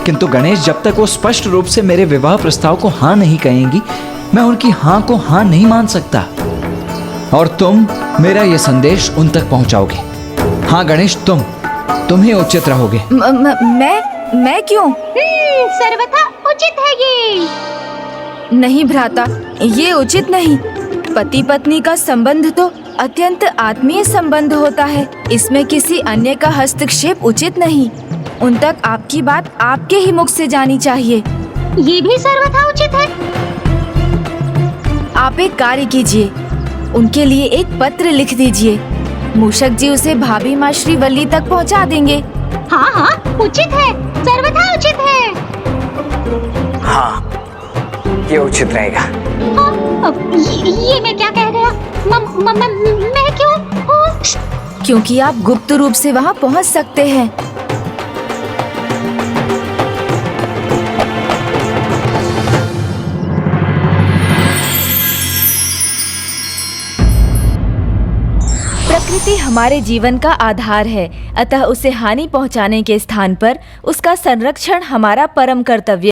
[SPEAKER 15] किंतु गणेश, जब तक वो स्पष्ट रूप से मेरे विवाह प्रस्ताव को हाँ नहीं कहेंगी, मैं उनकी हाँ को हाँ नहीं मान सकता। और तुम मेरा ये संदेश उन तक पहुंचाओगे। हाँ गणेश, तुम ही उचित रहोगे।
[SPEAKER 4] मैं क्यों?
[SPEAKER 11] सर्वथा उचित है ये।
[SPEAKER 4] नहीं भ्राता, ये उचित नहीं। पति पत्नी का संबंध तो अत्यंत आत्मीय संबंध होता है, इसमें किसी अन्य का हस्तक्षेप उचित नहीं। उन तक आपकी बात आपके ही मुख से जानी चाहिए।
[SPEAKER 11] ये भी सर्वथा उचित है।
[SPEAKER 4] आप एक कार्य कीजिए, उनके लिए एक पत्र लिख दीजिए। मूषक जी उसे भाभी माँ श्रीवल्ली तक पहुँचा देंगे।
[SPEAKER 11] हाँ हाँ, उचित है, सर्वथा उचित है।
[SPEAKER 10] हाँ, ये उचित रहेगा।
[SPEAKER 11] ये मैं क्या कह गया? मैं क्यों?
[SPEAKER 4] क्योंकि आप गुप्त रूप से वहाँ पहुँच सकते हैं। प्रकृति हमारे जीवन का आधार है, अतः उसे हानि पहुंचाने के स्थान पर उसका संरक्षण हमारा परम कर्तव्य